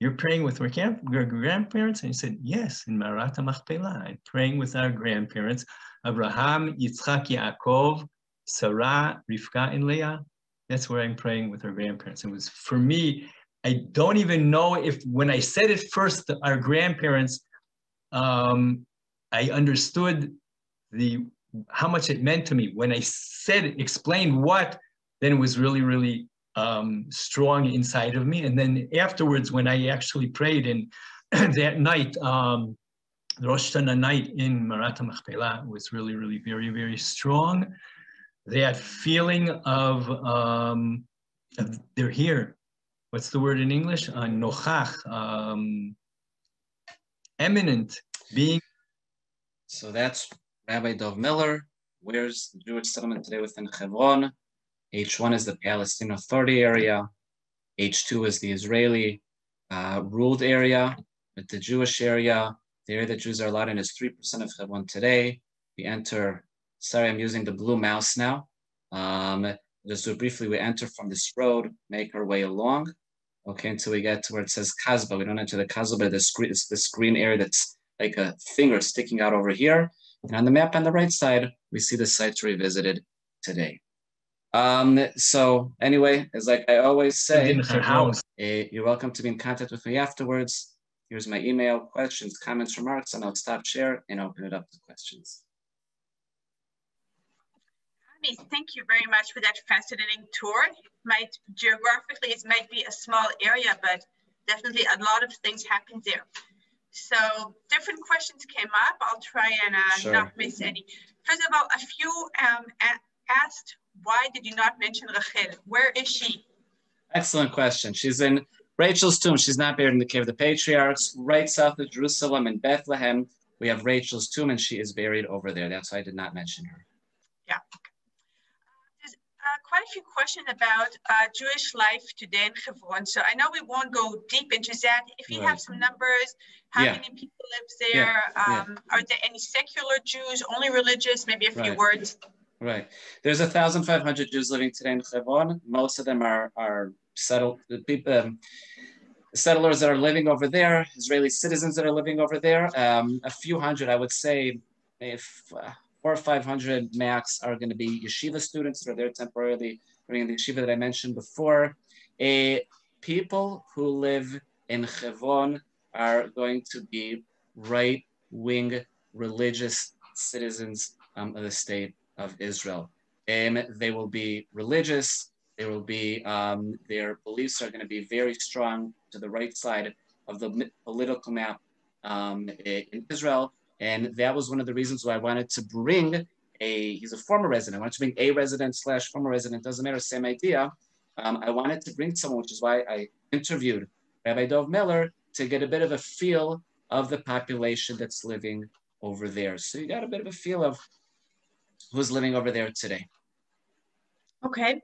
You're praying with your grandparents? And he said, yes, in Marat HaMachpelah. I'm praying with our grandparents, Abraham, Yitzchak, Yaakov, Sarah, Rivka, and Leah. That's where I'm praying with our grandparents. It was, for me, I don't even know if, when I said it first, our grandparents, I understood how much it meant to me. When I explained what, then it was really, really strong inside of me. And then afterwards, when I actually prayed in that night, the Rosh Hashanah night in Marat HaMachpelah, was really, really very, very strong. That feeling of they're here. What's the word in English? Nochach, eminent, being. So that's Rabbi Dov Miller. Where's the Jewish settlement today within Hebron? H1 is the Palestinian Authority area. H2 is the Israeli ruled area. But the Jewish area, the area that Jews are allowed in, is 3% of Hebron today. We enter, sorry, I'm using the blue mouse now. Just so briefly, we enter from this road, make our way along, okay, until we get to where it says Kasbah. We don't enter the Kasbah, but the green area that's like a finger sticking out over here. And on the map on the right side, we see the sites we visited today. So anyway, as like I always say, you're welcome to be in contact with me afterwards. Here's my email, questions, comments, remarks, and I'll stop share and open it up to questions. Ami, thank you very much for that fascinating tour. Geographically, it might be a small area, but definitely a lot of things happen there. So different questions came up. I'll try and not miss any. First of all, a few asked, why did you not mention Rachel? Where is she? Excellent question. She's in Rachel's tomb. She's not buried in the Cave of the Patriarchs. Right south of Jerusalem in Bethlehem, we have Rachel's tomb, and she is buried over there. That's why I did not mention her. Yeah. There's quite a few questions about Jewish life today in Hebron. So I know we won't go deep into that. If you have some numbers, how many people live there? Are there any secular Jews, only religious? Maybe a few words. Right. There's 1,500 Jews living today in Hebron. Most of them are settled people. Settlers that are living over there, Israeli citizens that are living over there. A few hundred, I would say, if 400 or 500 max are going to be yeshiva students that are there temporarily during the yeshiva that I mentioned before. People who live in Hebron are going to be right-wing religious citizens of the state of Israel. They will be religious. There will be, their beliefs are going to be very strong to the right side of the political map in Israel. And that was one of the reasons why I wanted to bring he's a former resident. I wanted to bring a resident / former resident, doesn't matter, same idea. I wanted to bring someone, which is why I interviewed Rabbi Dov Miller to get a bit of a feel of the population that's living over there. So you got a bit of a feel of who's living over there today. Okay.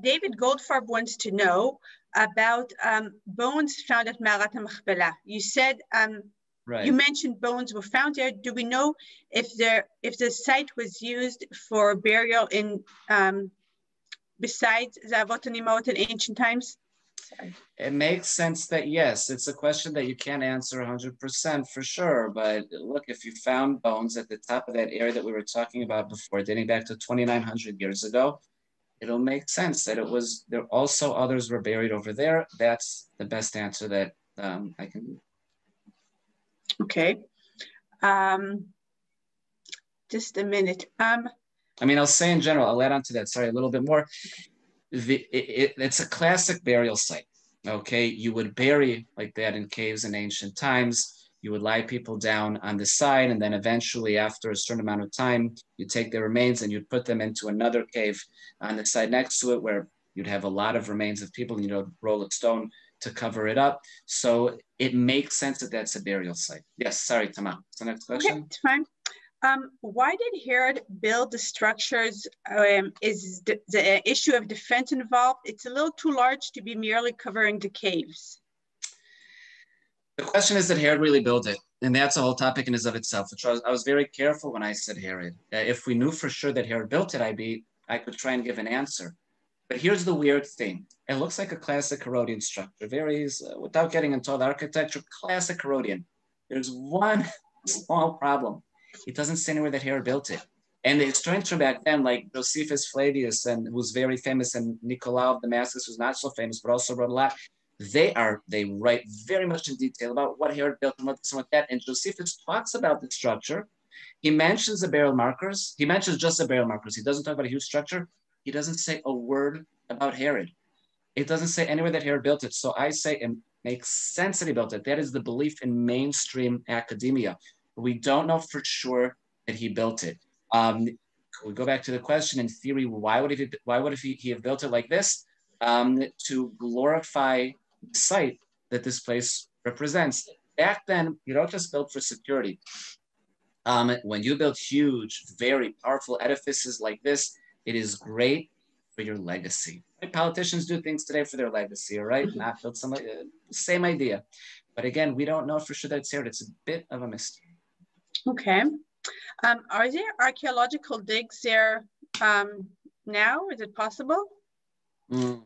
David Goldfarb wants to know about bones found at Marat HaMachpelah. You said, you mentioned bones were found there. Do we know if the site was used for burial in besides the Avot and Imot in ancient times? Sorry. It makes sense that yes, it's a question that you can't answer 100% for sure. But look, if you found bones at the top of that area that we were talking about before, dating back to 2,900 years ago, it'll make sense that it was there. Also, others were buried over there. That's the best answer that I can do. Okay. Just a minute. I mean, I'll say in general, I'll add on to that, sorry, a little bit more. It's a classic burial site, okay? You would bury like that in caves in ancient times. You would lie people down on the side, and then eventually, after a certain amount of time, you take their remains and you'd put them into another cave on the side next to it where you'd have a lot of remains of people, and you'd roll a stone to cover it up. So it makes sense that that's a burial site. Yes, sorry, Tamar. What's the next question? Okay, it's fine. Why did Herod build the structures? Is the issue of defense involved? It's a little too large to be merely covering the caves. The question is, did Herod really build it? And that's a whole topic in and of itself, which I was very careful when I said Herod. If we knew for sure that Herod built it, I could try and give an answer. But here's the weird thing. It looks like a classic Herodian structure, without getting into the architecture, classic Herodian. There's one small problem. It doesn't say anywhere that Herod built it. And the historians from back then, like Josephus Flavius, and who's very famous, and Nicolau of Damascus, who's not so famous, but also wrote a lot, they write very much in detail about what Herod built and what this and what that. And Josephus talks about the structure. He mentions the burial markers. He mentions just the burial markers. He doesn't talk about a huge structure. He doesn't say a word about Herod. It doesn't say anywhere that Herod built it. So I say it makes sense that he built it. That is the belief in mainstream academia. We don't know for sure that he built it. We go back to the question in theory, why would he have built it like this? To glorify the site that this place represents. Back then, you don't just build for security. When you build huge, very powerful edifices like this, it is great for your legacy. Right? Politicians do things today for their legacy, all right? Not build somebody, same idea. But again, we don't know for sure that it's Herod. It's a bit of a mystery. Okay. Are there archaeological digs there now? Is it possible? I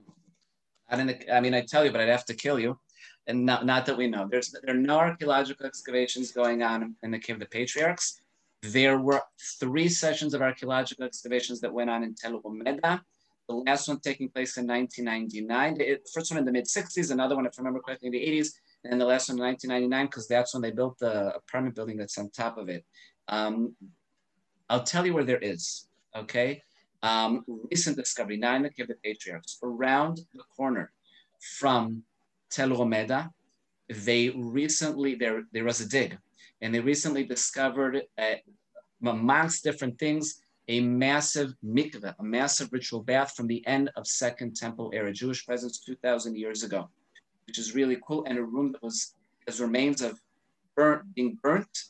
tell you, but I'd have to kill you. And not that we know. There are no archaeological excavations going on in the Cave of the Patriarchs. There were 3 sessions of archaeological excavations that went on in Tel Umeda. The last one taking place in 1999. The first one in the mid-60s, another one, if I remember correctly, in the 80s, and the last one in 1999, because that's when they built the apartment building that's on top of it. I'll tell you where there is, okay? Recent discovery, not in the Cave of the Patriarchs, around the corner from Tel Romeda, there was a dig, and they recently discovered, amongst different things, a massive mikveh, a massive ritual bath from the end of Second Temple era, Jewish presence 2,000 years ago, which is really cool, and a room that was as remains of being burnt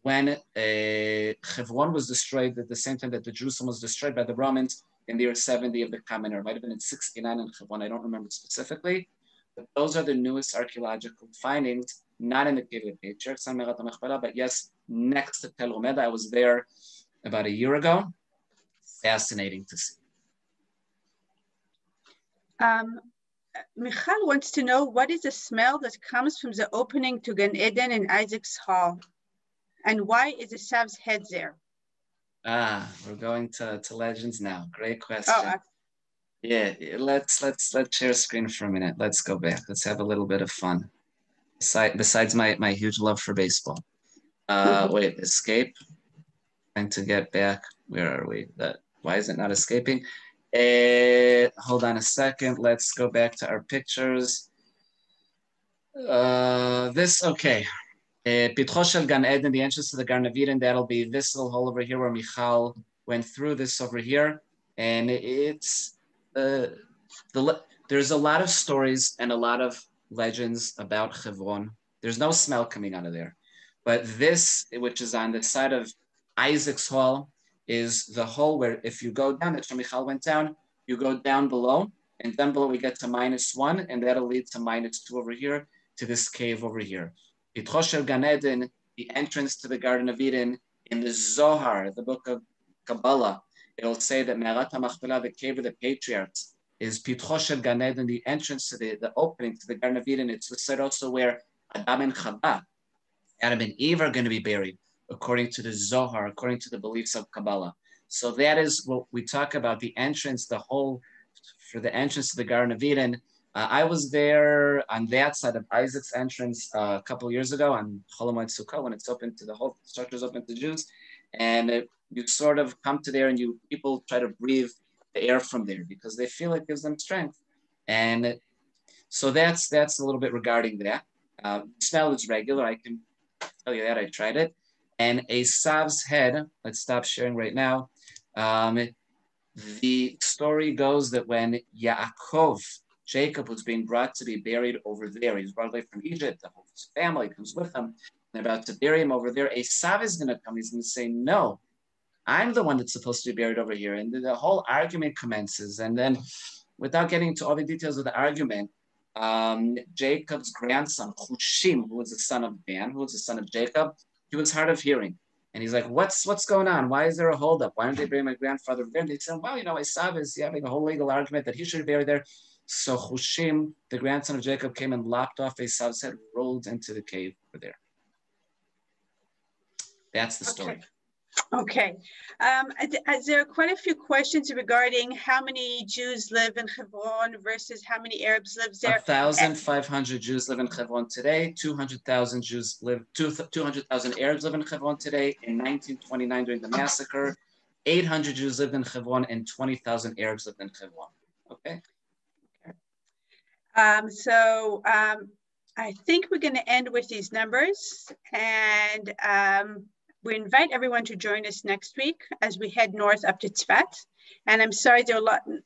when Hebron was destroyed at the same time that the Jerusalem was destroyed by the Romans in the year 70 of the Common Era. It might have been in 69 in Hebron, I don't remember specifically, but those are the newest archaeological findings, not in the Cave of the Patriarchs, but yes, next to Tel Romeda. I was there about a year ago. Fascinating to see. Michal wants to know, what is the smell that comes from the opening to Gan Eden in Isaac's Hall? And why is the Sav's head there? We're going to legends now. Great question. Oh, yeah, let's share screen for a minute. Let's go back. Let's have a little bit of fun. Besides my huge love for baseball. Wait, escape. Trying to get back. Where are we? Why is it not escaping? Hold on a second. Let's go back to our pictures. Okay. Pitcho Shel Gan Eden, the entrance to the Garden of Eden, that'll be this little hole over here where Michal went through this over here. And it's, there's a lot of stories and a lot of legends about Hebron. There's no smell coming out of there. But this, which is on the side of Isaac's Hall, is the hole where if you go down, that's where Michal went down, you go down below, and down below we get to -1, and that'll lead to -2 over here, to this cave over here. Pitcho Shel Gan Eden, the entrance to the Garden of Eden, in the Zohar, the book of Kabbalah, it'll say that Me'arat HaMachpelah, the cave of the patriarchs, is Pitcho Shel Gan Eden, the entrance to the opening to the Garden of Eden. It's the site also where Adam and Chava, Adam and Eve, are going to be buried, according to the Zohar, according to the beliefs of Kabbalah. So that is what we talk about, the entrance, the hole for the entrance to the Garden of Eden. I was there on that side of Isaac's entrance a couple of years ago on Chol Hamoed Sukkah, when it's open to the whole structure is open to Jews, and you sort of come to there and people try to breathe the air from there because they feel it gives them strength. And so that's a little bit regarding that. Smell is regular. I can tell you that. I tried it. And a Sav's head. Let's stop sharing right now. The story goes that when Yaakov, Jacob, was being brought to be buried over there, he's brought away from Egypt, the whole family comes with him, they're about to bury him over there, a Sav is going to come, he's going to say, no, I'm the one that's supposed to be buried over here. And the whole argument commences. And then, without getting into all the details of the argument, Jacob's grandson, Hushim, who was the son of Dan, who was the son of Jacob, he was hard of hearing. And he's like, what's going on? Why is there a holdup? Why don't they bury my grandfather there? And they said, well, Esav is having a whole legal argument that he should be buried there. So Hushim, the grandson of Jacob, came and lopped off Esav's head, rolled into the cave over there. That's the story. Okay. There are quite a few questions regarding how many Jews live in Hebron versus how many Arabs live there. 1,500 Jews live in Hebron today. 200,000 Jews live. 200,000 Arabs live in Hebron today. In 1929, during the massacre, 800 Jews lived in Hebron and 20,000 Arabs lived in Hebron. Okay. I think we're going to end with these numbers, and we invite everyone to join us next week as we head north up to Tzfat. And I'm sorry,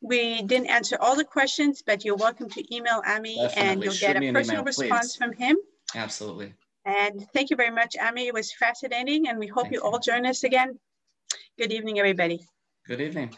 we didn't answer all the questions, but you're welcome to email Ami. Definitely. And you'll get a personal response from him. Absolutely. And thank you very much, Ami. It was fascinating, and we hope you all join us again. Good evening, everybody. Good evening.